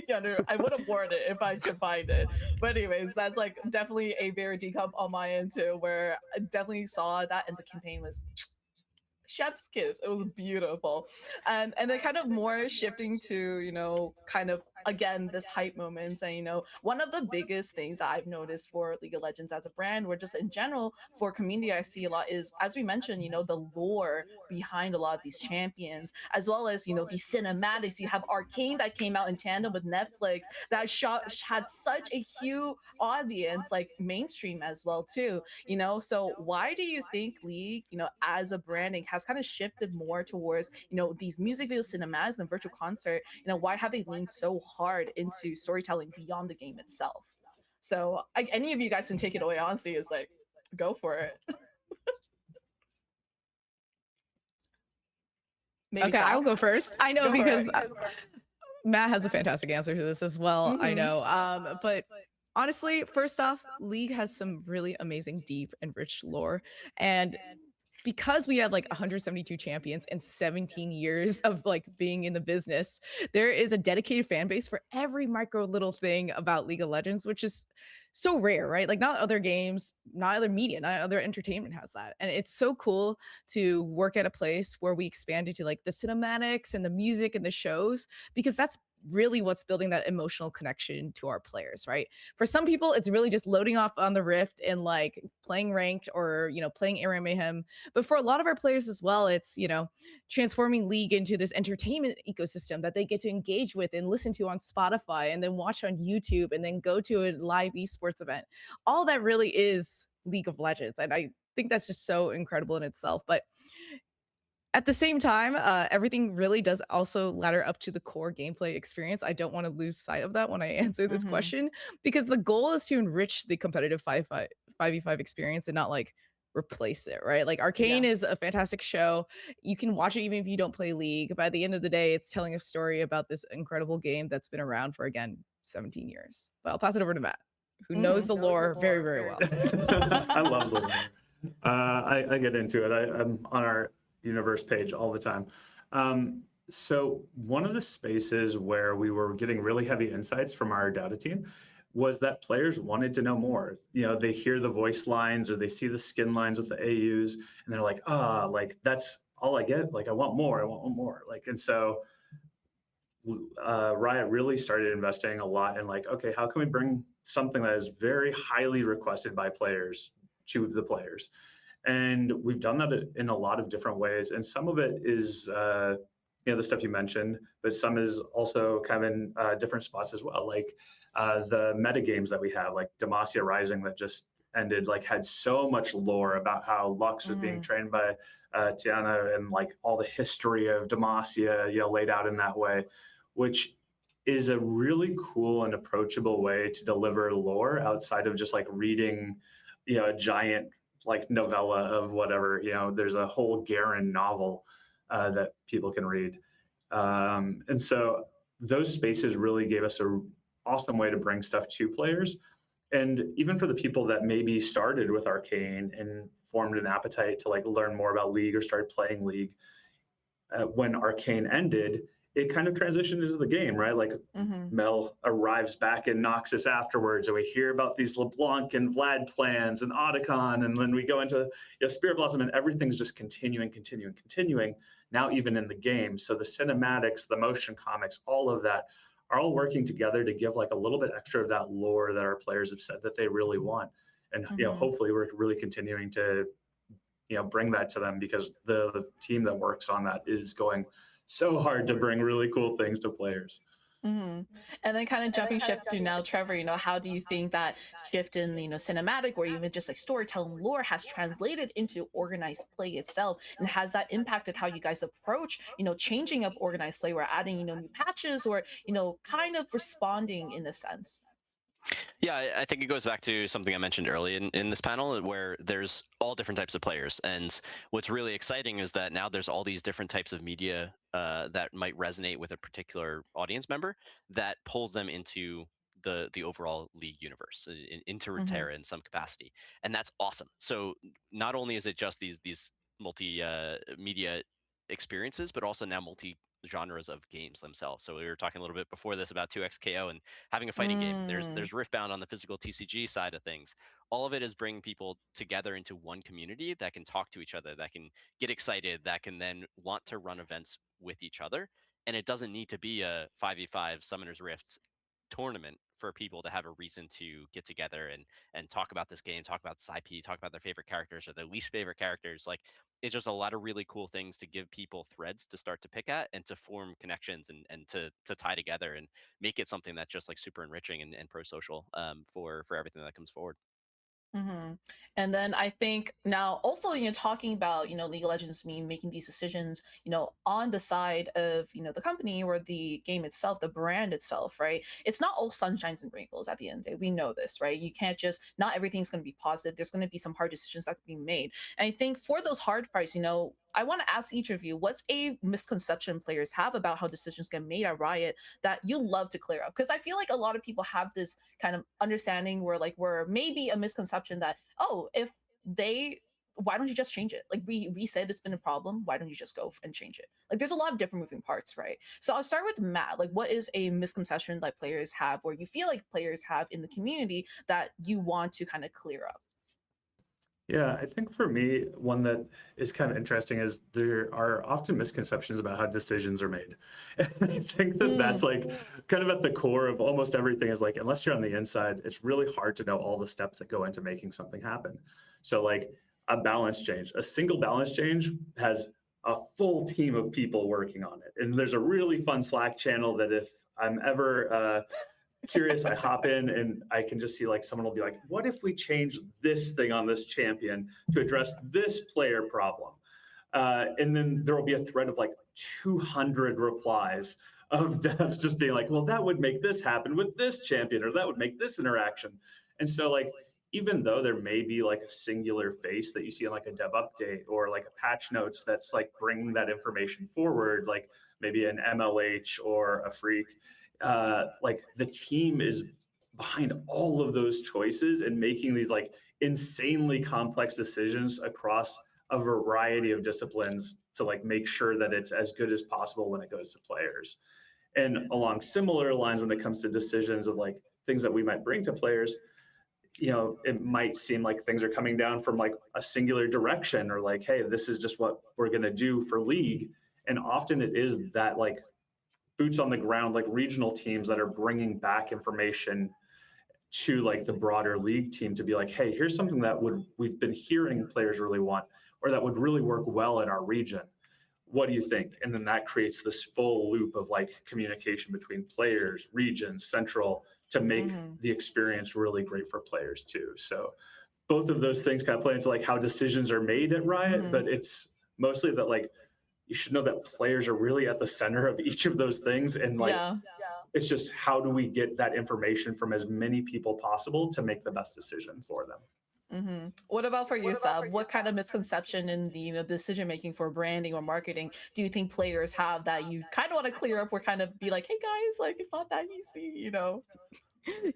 [SPEAKER 1] yeah, no, I would have worn it if I could find it. But anyways, that's like definitely a very decup on my end too, where I definitely saw that, and the campaign was chef's kiss. It was beautiful. And then kind of more shifting to, kind of again this hype moments. And one of the biggest things that I've noticed for League of Legends as a brand, or just in general for community, I see a lot is, as we mentioned, the lore behind a lot of these champions, as well as the cinematics. You have Arcane that came out in tandem with Netflix that had such a huge audience, like mainstream as well too. So why do you think League, as a branding, has kind of shifted more towards these music video cinematics and virtual concert? Why have they leaned so hard into storytelling beyond the game itself? So any of you guys can take it away. Honestly, is like, go for it. Maybe
[SPEAKER 3] Okay, I'll go first. I know,
[SPEAKER 1] Go for
[SPEAKER 3] because
[SPEAKER 1] it.
[SPEAKER 3] Matt has a fantastic answer to this as well. I
[SPEAKER 1] Mhm.
[SPEAKER 3] know. But honestly, first off, League has some really amazing, deep, and rich lore. And because we have like 172 champions and 17 years of like being in the business, there is a dedicated fan base for every micro little thing about League of Legends, which is so rare, right? Like, not other games, not other media, not other entertainment has that. And it's so cool to work at a place where we expand into like the cinematics and the music and the shows, because that's really what's building that emotional connection to our players, right? For some people, it's really just loading off on the Rift and like playing ranked, or playing Area Mayhem. But for a lot of our players as well, it's transforming League into this entertainment ecosystem that they get to engage with and listen to on Spotify, and then watch on YouTube, and then go to a live esports event. All that really is League of Legends, and I think that's just so incredible in itself. But at the same time, everything really does also ladder up to the core gameplay experience. I don't want to lose sight of that when I answer this
[SPEAKER 1] Mhm.
[SPEAKER 3] question, because the goal is to enrich the competitive 5v5 experience and not like replace it, right? Like, Arcane
[SPEAKER 1] Yeah.
[SPEAKER 3] is a fantastic show. You can watch it even if you don't play League. But at the end of the day, it's telling a story about this incredible game that's been around for, again, 17 years. But I'll pass it over to Matt, who knows the lore very, very well.
[SPEAKER 2] I love the lore. I get into it. I'm on our universe page all the time. So one of the spaces where we were getting really heavy insights from our data team was that players wanted to know more. They hear the voice lines or they see the skin lines with the AUs, and they're like, like, that's all I get. Like, I want more. I want more. Like, and so Riot really started investing a lot in like, okay, how can we bring something that is very highly requested by players to the players? And we've done that in a lot of different ways. And some of it is, the stuff you mentioned, but some is also kind of in different spots as well. Like the meta games that we have, like Demacia Rising that just ended, like had so much lore about how Lux was being trained by Tiana, and like all the history of Demacia, laid out in that way, which is a really cool and approachable way to deliver lore outside of just like reading, a giant like novella of whatever. There's a whole Garen novel that people can read, and so those spaces really gave us a awesome way to bring stuff to players. And even for the people that maybe started with Arcane and formed an appetite to like learn more about League or started playing League, when Arcane ended, it kind of transitioned into the game, right? Like Mel arrives back in Noxus afterwards, and we hear about these LeBlanc and Vlad plans and Otacon, and then we go into Spirit Blossom, and everything's just continuing. Now, even in the game, so the cinematics, the motion comics, all of that are all working together to give like a little bit extra of that lore that our players have said that they really want, and hopefully we're really continuing to bring that to them, because the team that works on that is going so hard to bring really cool things to players.
[SPEAKER 1] And then kind of jumping ship to now, Trevor, how do you think that shift in, cinematic or even just like storytelling lore has translated into organized play itself? And has that impacted how you guys approach, changing up organized play, or adding, new patches, or, kind of responding in a sense?
[SPEAKER 4] Yeah, I think it goes back to something I mentioned early in this panel, where there's all different types of players. And what's really exciting is that now there's all these different types of media that might resonate with a particular audience member that pulls them into the overall league universe, into
[SPEAKER 1] Mhm.
[SPEAKER 4] Runeterra in some capacity. And that's awesome. So not only is it just these multi media experiences, but also now multi genres of games themselves. So we were talking a little bit before this about 2xKO and having a fighting game.
[SPEAKER 1] Mm.
[SPEAKER 4] There's Riftbound on the physical TCG side of things. All of it is bringing people together into one community that can talk to each other, that can get excited, that can then want to run events with each other. And it doesn't need to be a 5v5 Summoner's Rift tournament for people to have a reason to get together and talk about this game, talk about this IP, talk about their favorite characters or their least favorite characters. Like, it's just a lot of really cool things to give people threads to start to pick at and to form connections and to tie together and make it something that's just like super enriching and pro social for everything that comes forward.
[SPEAKER 1] Mhm. And then I think now also, talking about, League of Legends mean making these decisions, on the side of, the company or the game itself, the brand itself, right? It's not all sunshines and rainbows at the end of the day. We know this, right? You can't just, not everything's going to be positive. There's going to be some hard decisions that can be made. And I think for those hard parts, I want to ask each of you, what's a misconception players have about how decisions get made at Riot that you love to clear up? Because I feel like a lot of people have this kind of understanding where maybe a misconception that, oh, if they, why don't you just change it? Like, we said it's been a problem, why don't you just go and change it? Like, there's a lot of different moving parts, right? So I'll start with Matt. Like, what is a misconception that players have, or you feel like players have in the community, that you want to kind of clear up?
[SPEAKER 2] Yeah, I think for me, one that is kind of interesting is there are often misconceptions about how decisions are made. And I think that that's
[SPEAKER 1] Mm.
[SPEAKER 2] like kind of at the core of almost everything is like, unless you're on the inside, it's really hard to know all the steps that go into making something happen. So, like a balance change, a single balance change has a full team of people working on it. And there's a really fun Slack channel that if I'm ever curious, I hop in and I can just see like someone will be like, what if we change this thing on this champion to address this player problem? And then there will be a thread of like 200 replies of devs just being like, well, that would make this happen with this champion, or that would make this interaction. And so, like, even though there may be like a singular face that you see in like a dev update or like a patch notes that's like bringing that information forward, like maybe an MLH or a freak, like the team is behind all of those choices and making these like insanely complex decisions across a variety of disciplines to like make sure that it's as good as possible when it goes to players. And along similar lines, when it comes to decisions of like things that we might bring to players, it might seem like things are coming down from like a singular direction or like, hey, this is just what we're going to do for league. And often it is that like boots on the ground, like regional teams that are bringing back information to like the broader league team to be like, hey, here's something that we've been hearing players really want, or that would really work well in our region. What do you think? And then that creates this full loop of like communication between players, regions, central, to make
[SPEAKER 1] Hmm.
[SPEAKER 2] the experience really great for players too. So both of those things kind of play into like how decisions are made at Riot,
[SPEAKER 1] Hmm.
[SPEAKER 2] but it's mostly that like you should know that players are really at the center of each of those things. And like,
[SPEAKER 1] Yeah.
[SPEAKER 2] it's just how do we get that information from as many people possible to make the best decision for them?
[SPEAKER 1] What about for you, Sab? What kind of misconception in the, decision making for branding or marketing do you think players have that you kind of want to clear up, or kind of be like, hey guys, like, it's not that easy?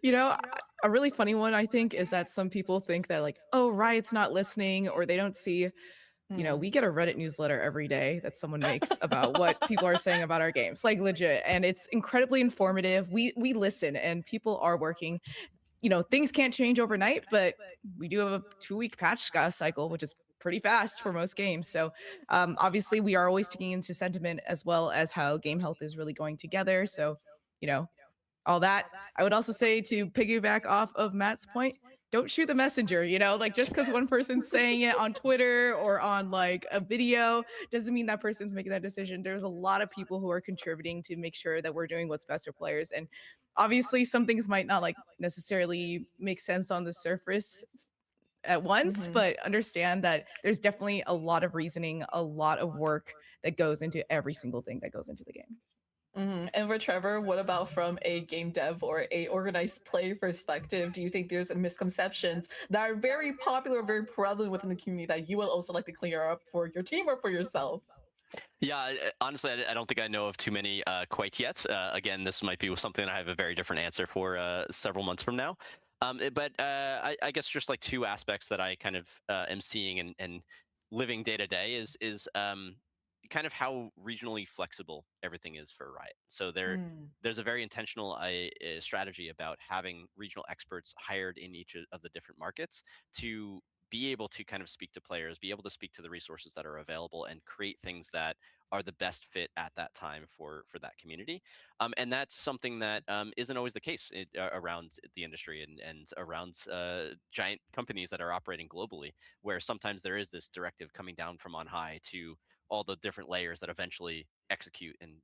[SPEAKER 3] You know, a really funny one I think is that some people think that like, oh, Riot's not listening or they don't see,
[SPEAKER 1] Hmm.
[SPEAKER 3] we get a Reddit newsletter every day that someone makes about what people are saying about our games, like legit, and it's incredibly informative. We listen and people are working. Things can't change overnight, but we do have a 2-week patch cycle, which is pretty fast for most games. So obviously we are always taking into sentiment as well as how game health is really going together. So, you know, all that. I would also say to piggyback off of Matt's point, don't shoot the messenger, like just because one person's saying it on Twitter or on like a video doesn't mean that person's making that decision. There's a lot of people who are contributing to make sure that we're doing what's best for players. And obviously some things might not like necessarily make sense on the surface at once,
[SPEAKER 1] Hmm.
[SPEAKER 3] but understand that there's definitely a lot of reasoning, a lot of work that goes into every single thing that goes into the game.
[SPEAKER 1] And for Trevor, what about from a game dev or a organized play perspective? Do you think there's misconceptions that are very popular, very prevalent within the community that you would also like to clear up for your team or for yourself?
[SPEAKER 4] Yeah, honestly, I don't think I know of too many quite yet. Again, this might be something I have a very different answer for several months from now. I guess just like two aspects that I kind of am seeing and living day to day is kind of how regionally flexible everything is for Riot. So
[SPEAKER 1] Mm.
[SPEAKER 4] there's a very intentional strategy about having regional experts hired in each of the different markets to be able to kind of speak to players, be able to speak to the resources that are available, and create things that are the best fit at that time for that community. And that's something that isn't always the case around the industry and around giant companies that are operating globally, where sometimes there is this directive coming down from on high to all the different layers that eventually execute and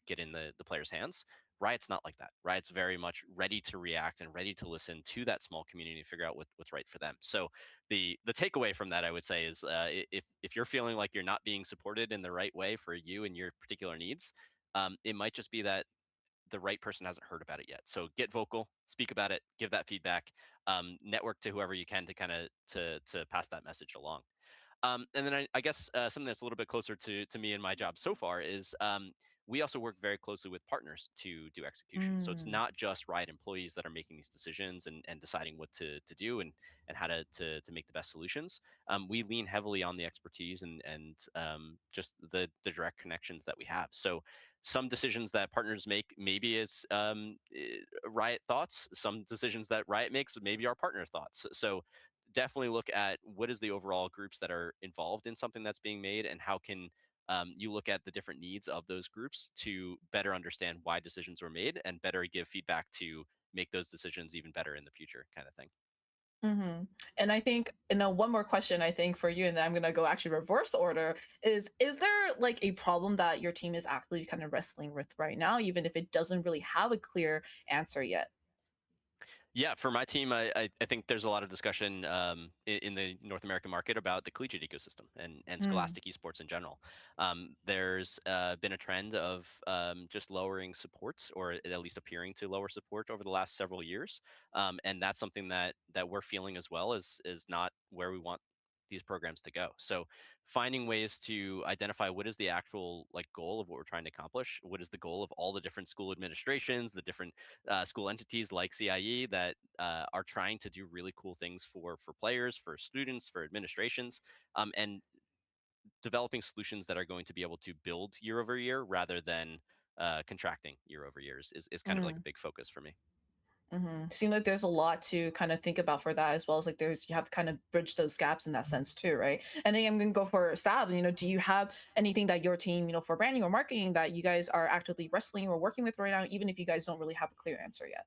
[SPEAKER 4] get in the players' hands. Riot's not like that. Riot's very much ready to react and ready to listen to that small community to figure out what's right for them. So the takeaway from that, I would say, is if you're feeling like you're not being supported in the right way for you and your particular needs, it might just be that the right person hasn't heard about it yet. So get vocal, speak about it, give that feedback, network to whoever you can to kind of to pass that message along. And then I guess something that's a little bit closer to me and my job so far is we also work very closely with partners to do execution. So it's
[SPEAKER 1] Mm.
[SPEAKER 4] not just Riot employees that are making these decisions and deciding what to do and how to make the best solutions. We lean heavily on the expertise and just the direct connections that we have. So some decisions that partners make maybe it's Riot thoughts. Some decisions that Riot makes maybe our partner thoughts. So definitely look at what is the overall groups that are involved in something that's being made and how can you look at the different needs of those groups to better understand why decisions were made and better give feedback to make those decisions even better in the future kind of thing.
[SPEAKER 1] And I think, one more question I think for you, and then I'm gonna go actually reverse order, is there like a problem that your team is actually kind of wrestling with right now, even if it doesn't really have a clear answer yet?
[SPEAKER 4] Yeah, for my team, I think there's a lot of discussion in the North American market about the collegiate ecosystem and
[SPEAKER 1] Mm.
[SPEAKER 4] scholastic esports in general. There's been a trend of just lowering support, or at least appearing to lower support over the last several years, and that's something that we're feeling as well is not where we want these programs to go. So finding ways to identify what is the actual like goal of what we're trying to accomplish, what is the goal of all the different school administrations, the different school entities like CIE that are trying to do really cool things for players, for students, for administrations, and developing solutions that are going to be able to build year over year rather than contracting year over years is kind of like a
[SPEAKER 1] Mm.
[SPEAKER 4] big focus for me.
[SPEAKER 1] Seem like there's a lot to kind of think about for that, as well as like there's you have to kind of bridge those gaps in that sense too, right? And then I'm gonna go for Stab. Do you have anything that your team, for branding or marketing that you guys are actively wrestling or working with right now, even if you guys don't really have a clear answer yet?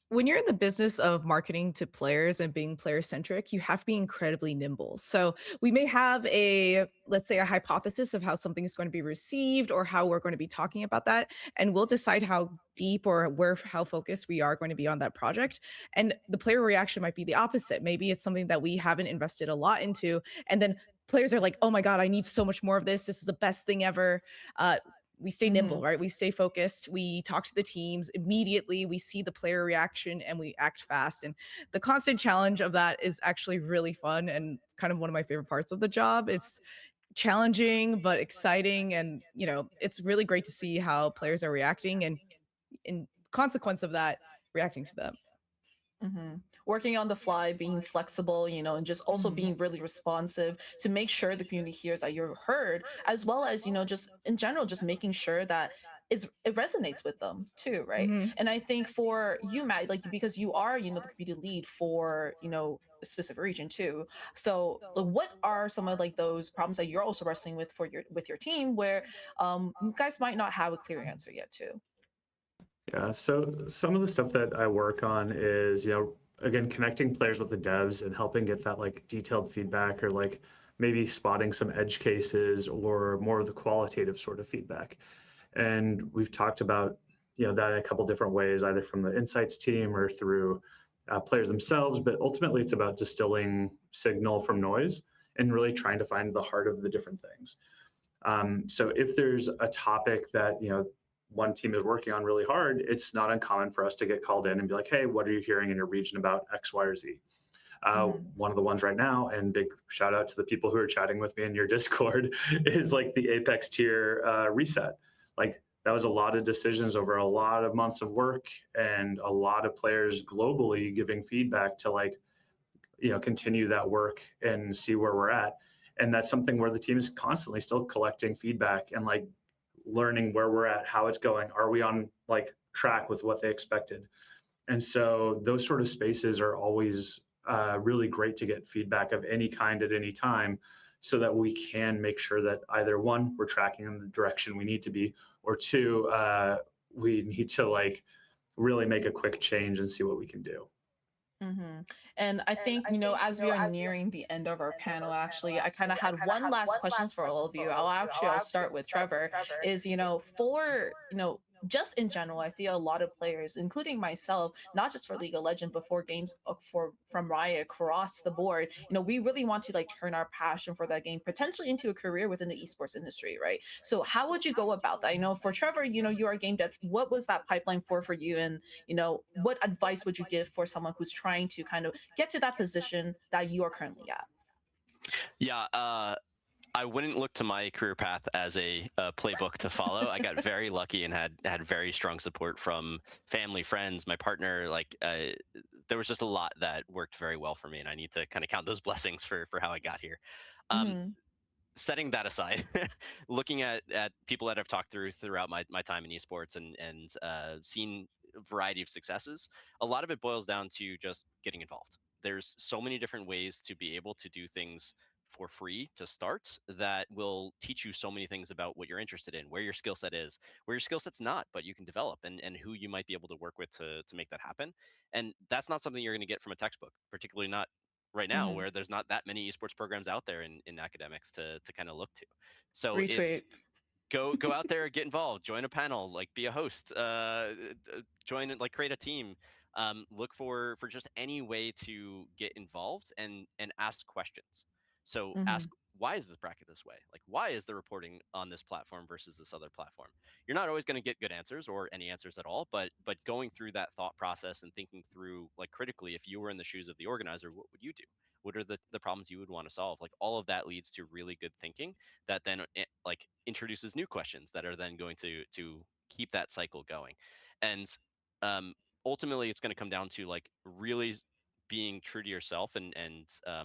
[SPEAKER 3] When you're in the business of marketing to players and being player centric, you have to be incredibly nimble. So we may have let's say, a hypothesis of how something is going to be received or how we're going to be talking about that. And we'll decide how deep or how focused we are going to be on that project. And the player reaction might be the opposite. Maybe it's something that we haven't invested a lot into. And then players are like, oh my God, I need so much more of this. This is the best thing ever. We stay nimble,
[SPEAKER 1] Hmm.
[SPEAKER 3] right? We stay focused. We talk to the teams immediately. We see the player reaction and we act fast. And the constant challenge of that is actually really fun and kind of one of my favorite parts of the job. It's challenging but exciting, and it's really great to see how players are reacting and in consequence of that, reacting to them.
[SPEAKER 1] Working on the fly, being flexible, and just also
[SPEAKER 3] Mhm.
[SPEAKER 1] being really responsive to make sure the community hears that you're heard, as well as, just in general, just making sure that it resonates with them too, right?
[SPEAKER 3] Mhm.
[SPEAKER 1] And I think for you, Matt, like because you are, the community lead for, a specific region too. So like, what are some of like those problems that you're also wrestling with your team where you guys might not have a clear answer yet too?
[SPEAKER 2] Yeah, so some of the stuff that I work on is, again, connecting players with the devs and helping get that like detailed feedback or like maybe spotting some edge cases or more of the qualitative sort of feedback. And we've talked about, that in a couple different ways, either from the insights team or through players themselves. But ultimately, it's about distilling signal from noise and really trying to find the heart of the different things. So if there's a topic that one team is working on really hard, it's not uncommon for us to get called in and be like, hey, what are you hearing in your region about X, Y, or Z? One of the ones right now, and big shout out to the people who are chatting with me in your Discord, is like the Apex tier reset. Like that was a lot of decisions over a lot of months of work and a lot of players globally giving feedback to like, continue that work and see where we're at. And that's something where the team is constantly still collecting feedback and like learning where we're at, how it's going. Are we on like track with what they expected? And so those sort of spaces are always really great to get feedback of any kind at any time so that we can make sure that either one, we're tracking in the direction we need to be, or two, we need to like really make a quick change and see what we can do.
[SPEAKER 1] And I think, as we are nearing the end of our panel, actually, I kind of had one last questions for all of you. I'll start with Trevor. Is, for, just in general, I feel a lot of players, including myself, not just for League of Legends, but for games from Riot across the board, we really want to like turn our passion for that game potentially into a career within the esports industry, right? So how would you go about that? I know for Trevor, you are a game dev. What was that pipeline for you? And what advice would you give for someone who's trying to kind of get to that position that you are currently at?
[SPEAKER 4] Yeah, I wouldn't look to my career path as a playbook to follow. I got very lucky and had very strong support from family, friends, my partner. Like there was just a lot that worked very well for me, and I need to kind of count those blessings for how I got here. Setting that aside, looking at people that I've talked throughout my time in esports and seen a variety of successes, a lot of it boils down to just getting involved. There's so many different ways to be able to do things for free to start that will teach you so many things about what you're interested in, where your skill set is, where your skill set's not, but you can develop, and who you might be able to work with to make that happen. And that's not something you're going to get from a textbook, particularly not right now, where there's not that many esports programs out there in academics to kind of look to. So
[SPEAKER 1] Retweet.
[SPEAKER 4] it's go out there, get involved, join a panel, like be a host, join and like create a team. Look for just any way to get involved and ask questions. So ask, why is the bracket this way? Like, why is the reporting on this platform versus this other platform? You're not always going to get good answers or any answers at all, but going through that thought process and thinking through like critically, if you were in the shoes of the organizer, what would you do? What are the problems you would want to solve? Like all of that leads to really good thinking that then like introduces new questions that are then going to keep that cycle going. And ultimately it's going to come down to like really being true to yourself and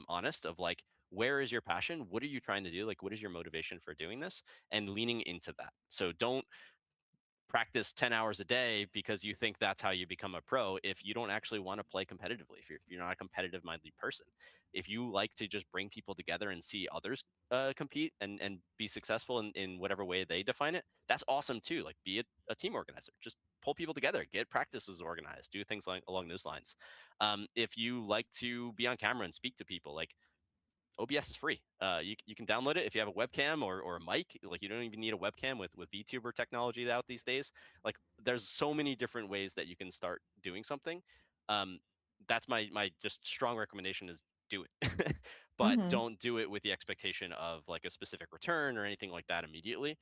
[SPEAKER 4] honest of like, where is your passion? What are you trying to do? Like, what is your motivation for doing this? And leaning into that. So don't practice 10 hours a day because you think that's how you become a pro if you don't actually want to play competitively, if you're not a competitive minded person. If you like to just bring people together and see others compete and be successful in whatever way they define it, that's awesome too. Like be a team organizer, just pull people together, get practices organized, do things like along those lines. If you like to be on camera and speak to people, like OBS is free. You can download it if you have a webcam or a mic. Like you don't even need a webcam with VTuber technology out these days. Like there's so many different ways that you can start doing something. That's my just strong recommendation is do it, but don't do it with the expectation of like a specific return or anything like that immediately.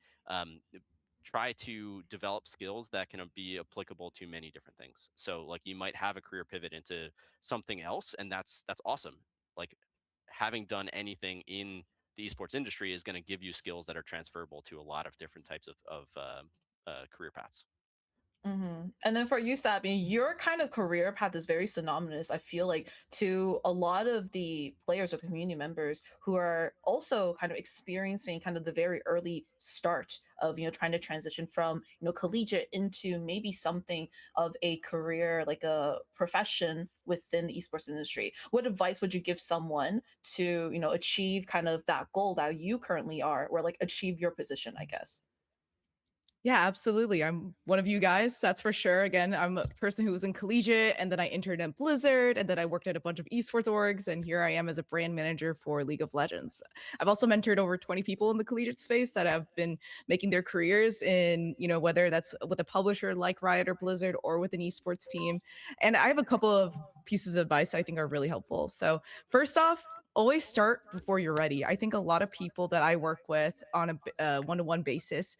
[SPEAKER 4] Try to develop skills that can be applicable to many different things. So like you might have a career pivot into something else, and that's awesome. Like having done anything in the esports industry is going to give you skills that are transferable to a lot of different types of career paths.
[SPEAKER 1] And then for you, Sabine, your kind of career path is very synonymous, I feel like, to a lot of the players or community members who are also kind of experiencing kind of the very early start of, trying to transition from, collegiate into maybe something of a career, like a profession within the esports industry. What advice would you give someone to, achieve kind of that goal that you currently are, or like achieve your position, I guess?
[SPEAKER 3] Yeah, absolutely. I'm one of you guys, that's for sure. Again, I'm a person who was in collegiate and then I interned at Blizzard and then I worked at a bunch of esports orgs and here I am as a brand manager for League of Legends. I've also mentored over 20 people in the collegiate space that have been making their careers in, whether that's with a publisher like Riot or Blizzard or with an esports team. And I have a couple of pieces of advice I think are really helpful. So first off, always start before you're ready. I think a lot of people that I work with on a one-to-one basis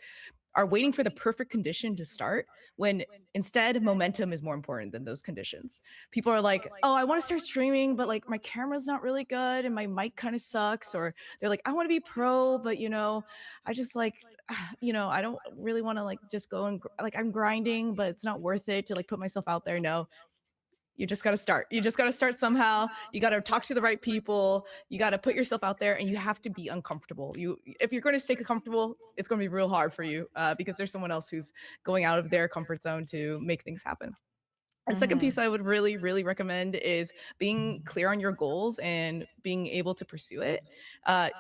[SPEAKER 3] are waiting for the perfect condition to start, when instead momentum is more important than those conditions. People are like, oh, I want to start streaming, but like my camera's not really good and my mic kind of sucks. Or they're like, I want to be pro, but I just like, I don't really want to like just go and like I'm grinding, but it's not worth it to like put myself out there. No, you just got to start. You just got to start somehow. You got to talk to the right people. You got to put yourself out there, and you have to be uncomfortable. If you're going to stay comfortable, it's going to be real hard for you because there's someone else who's going out of their comfort zone to make things happen. The second piece I would really, really recommend is being clear on your goals and being able to pursue it.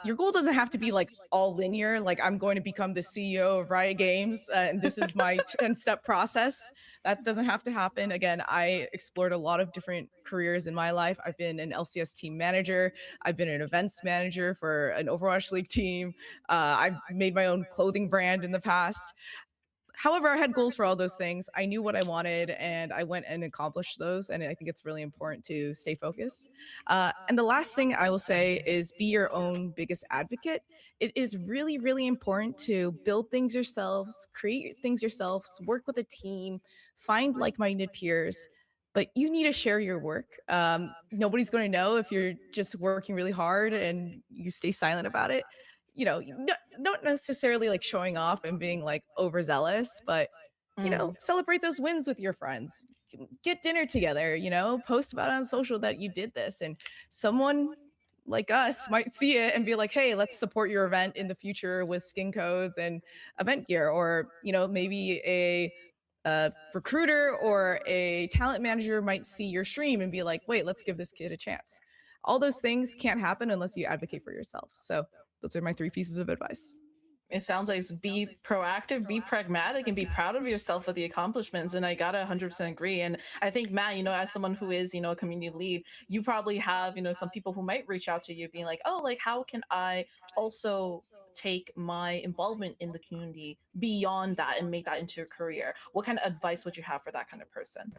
[SPEAKER 3] Your goal doesn't have to be like all linear, like I'm going to become the CEO of Riot Games and this is my 10-step process. That doesn't have to happen. Again, I explored a lot of different careers in my life. I've been an LCS team manager. I've been an events manager for an Overwatch League team. I've made my own clothing brand in the past. However, I had goals for all those things. I knew what I wanted and I went and accomplished those. And I think it's really important to stay focused. And the last thing I will say is be your own biggest advocate. It is really, really important to build things yourselves, create things yourselves, work with a team, find like-minded peers. But you need to share your work. Nobody's going to know if you're just working really hard and you stay silent about it. Not necessarily like showing off and being like overzealous, but celebrate those wins with your friends. Get dinner together, post about it on social that you did this, and someone like us might see it and be like, hey, let's support your event in the future with skin codes and event gear. Or maybe a recruiter or a talent manager might see your stream and be like, wait, let's give this kid a chance. All those things can't happen unless you advocate for yourself. So those are my 3 pieces of advice.
[SPEAKER 1] It sounds like be proactive, be pragmatic, and be proud of yourself for the accomplishments. And I gotta 100% agree. And I think, Matt, as someone who is, a community lead, you probably have, some people who might reach out to you being like, oh, like, how can I also take my involvement in the community beyond that and make that into a career? What kind of advice would you have for that kind of person?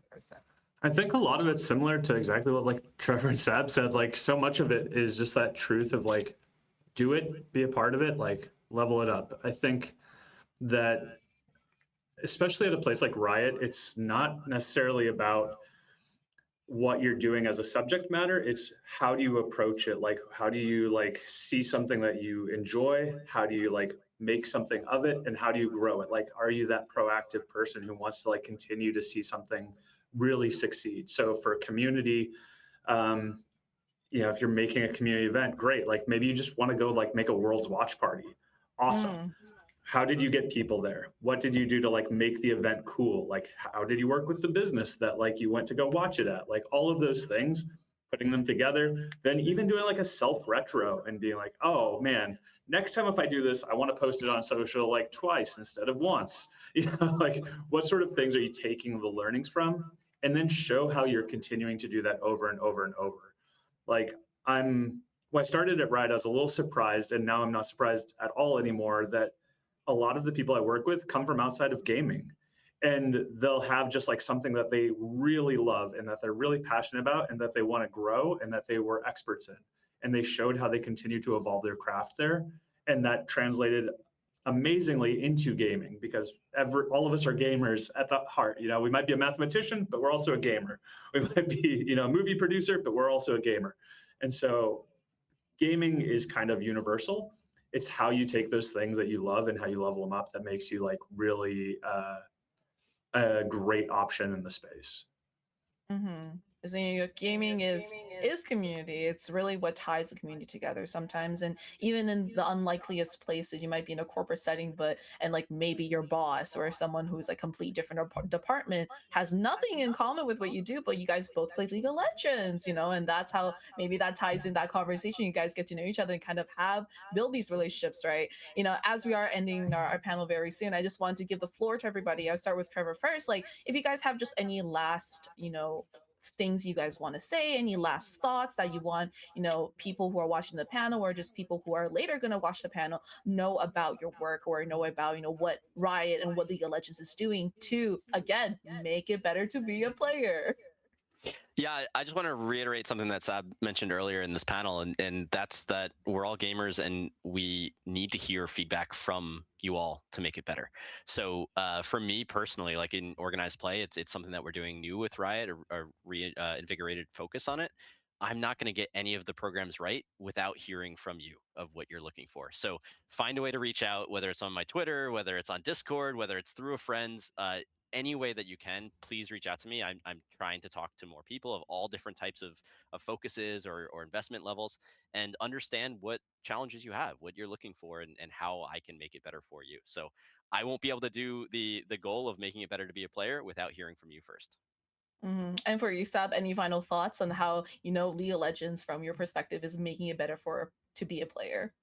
[SPEAKER 2] I think a lot of it's similar to exactly what like Trevor and Sab said. Like so much of it is just that truth of like, do it, be a part of it, like level it up. I think that especially at a place like Riot, it's not necessarily about what you're doing as a subject matter. It's how do you approach it? Like, how do you like see something that you enjoy? How do you like make something of it? And how do you grow it? Like, are you that proactive person who wants to like continue to see something really succeed? So for community, if you're making a community event, great. Like maybe you just want to go like make a World's Watch Party. Awesome. How did you get people there? What did you do to like make the event cool? Like how did you work with the business that like you went to go watch it at? Like all of those things, putting them together, then even doing like a self-retro and being like, oh man, next time if I do this, I want to post it on social like twice instead of once. Like what sort of things are you taking the learnings from? And then show how you're continuing to do that over and over and over. Like when I started at Riot, I was a little surprised, and now I'm not surprised at all anymore that a lot of the people I work with come from outside of gaming, and they'll have just like something that they really love and that they're really passionate about and that they want to grow and that they were experts in. And they showed how they continue to evolve their craft there. And that translated amazingly into gaming because all of us are gamers at the heart. We might be a mathematician, but we're also a gamer. We might be, a movie producer, but we're also a gamer. And so gaming is kind of universal. It's how you take those things that you love and how you level them up that makes you like really a great option in the space.
[SPEAKER 1] Gaming is community. It's really what ties the community together sometimes. And even in the unlikeliest places, you might be in a corporate setting, and like maybe your boss or someone who's a complete different department has nothing in common with what you do, but you guys both play League of Legends, and that's how maybe that ties in that conversation. You guys get to know each other and kind of build these relationships, right? As we are ending our panel very soon, I just wanted to give the floor to everybody. I'll start with Trevor first. Like, if you guys have just any last, things you guys want to say, any last thoughts that you want people who are watching the panel or just people who are later going to watch the panel know about your work or know about what Riot and what League of Legends is doing to again make it better to be a player.
[SPEAKER 4] Yeah, I just want to reiterate something that Sab mentioned earlier in this panel, and that's that we're all gamers and we need to hear feedback from you all to make it better. So for me personally, like in organized play, it's something that we're doing new with Riot, a reinvigorated focus on it. I'm not going to get any of the programs right without hearing from you of what you're looking for. So find a way to reach out, whether it's on my Twitter, whether it's on Discord, whether it's through a friend's. Any way that you can, please reach out to me. I'm trying to talk to more people of all different types of focuses or investment levels and understand what challenges you have, what you're looking for, and how I can make it better for you. So I won't be able to do the goal of making it better to be a player without hearing from you first.
[SPEAKER 1] And for you, Sab, any final thoughts on how, you know, League of Legends from your perspective is making it better for to be a player?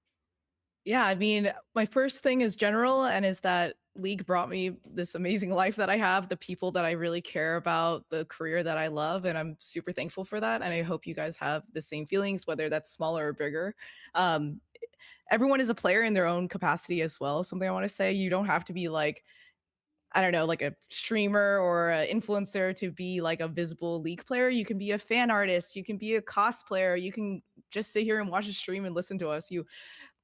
[SPEAKER 3] Yeah, I mean, my first thing is general, and is that League brought me this amazing life that I have, the people that I really care about, the career that I love, and I'm super thankful for that. And I hope you guys have the same feelings, whether that's smaller or bigger. Um, Everyone is a player in their own capacity as well. Something I want to say: you don't have to be like, I don't know, like a streamer or an influencer to be like a visible League player. You can be a fan artist, you can be a cosplayer, you can just sit here and watch a stream and listen to us.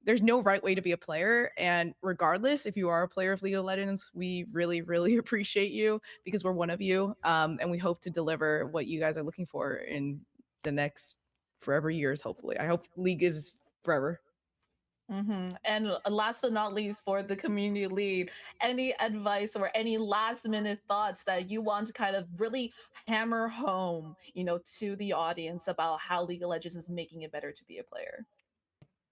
[SPEAKER 3] There's no right way to be a player. And regardless, if you are a player of League of Legends, we really, really appreciate you because we're one of you. And we hope to deliver what you guys are looking for in the next forever years, hopefully. I hope League is forever.
[SPEAKER 1] And last but not least, for the community lead, any advice or any last minute thoughts that you want to kind of really hammer home, you know, to the audience about how League of Legends is making it better to be a player?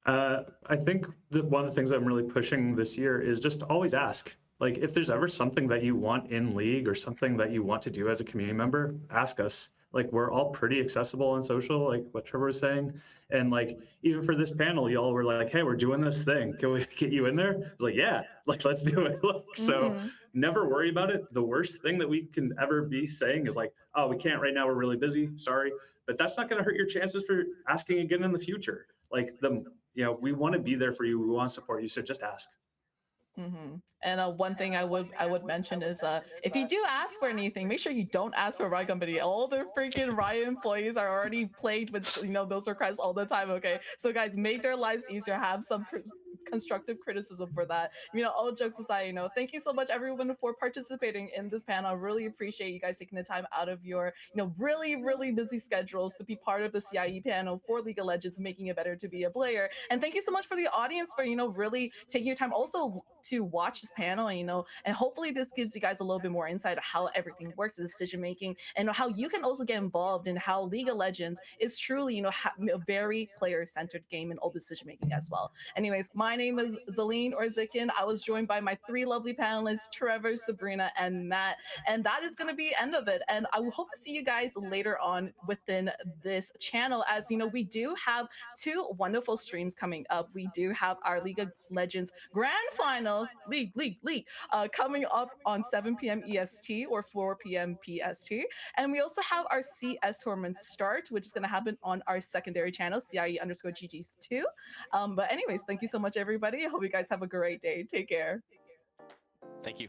[SPEAKER 2] I think that one of the things I'm really pushing this year is just to always ask. Like, if there's ever something that you want in League or something that you want to do as a community member, ask us. Like, we're all pretty accessible on social, like what Trevor was saying. And like, even for this panel, y'all were like, hey, we're doing this thing. Can we get you in there? I was like, yeah, like, let's do it. Like, so
[SPEAKER 1] Mhm.
[SPEAKER 2] never worry about it. The worst thing that we can ever be saying is like, oh, we can't right now. We're really busy. Sorry. But that's not going to hurt your chances for asking again in the future. Like, we want to be there for you. We want to support you. So just ask.
[SPEAKER 1] And one thing I would mention is if you do ask for anything, make sure you don't ask for Riot Company. All the freaking Riot employees are already plagued with those requests all the time. Okay, so guys, make their lives easier. Have some constructive criticism for that. All jokes aside, thank you so much everyone for participating in this panel. I really appreciate you guys taking the time out of your really busy schedules to be part of the CIE panel for League of Legends, making it better to be a player. And thank you so much for the audience for really taking your time also to watch this panel, and hopefully this gives you guys a little bit more insight of how everything works, decision making, and how you can also get involved in how League of Legends is truly, a very player-centered game in all decision making as well. Anyways, my name is Zaleen or Zikin. I was joined by my three lovely panelists, Trevor, Sabrina, and Matt. And that is going to be end of it. And I will hope to see you guys later on within this channel, as we do have two wonderful streams coming up. We do have our League of Legends Grand Finals, League, coming up on 7 p.m. EST or 4 p.m. PST. And we also have our CS tournament start, which is going to happen on our secondary channel, CIE_GGs2. But anyways, thank you so much, everybody. I hope you guys have a great day. Take care.
[SPEAKER 4] Thank you.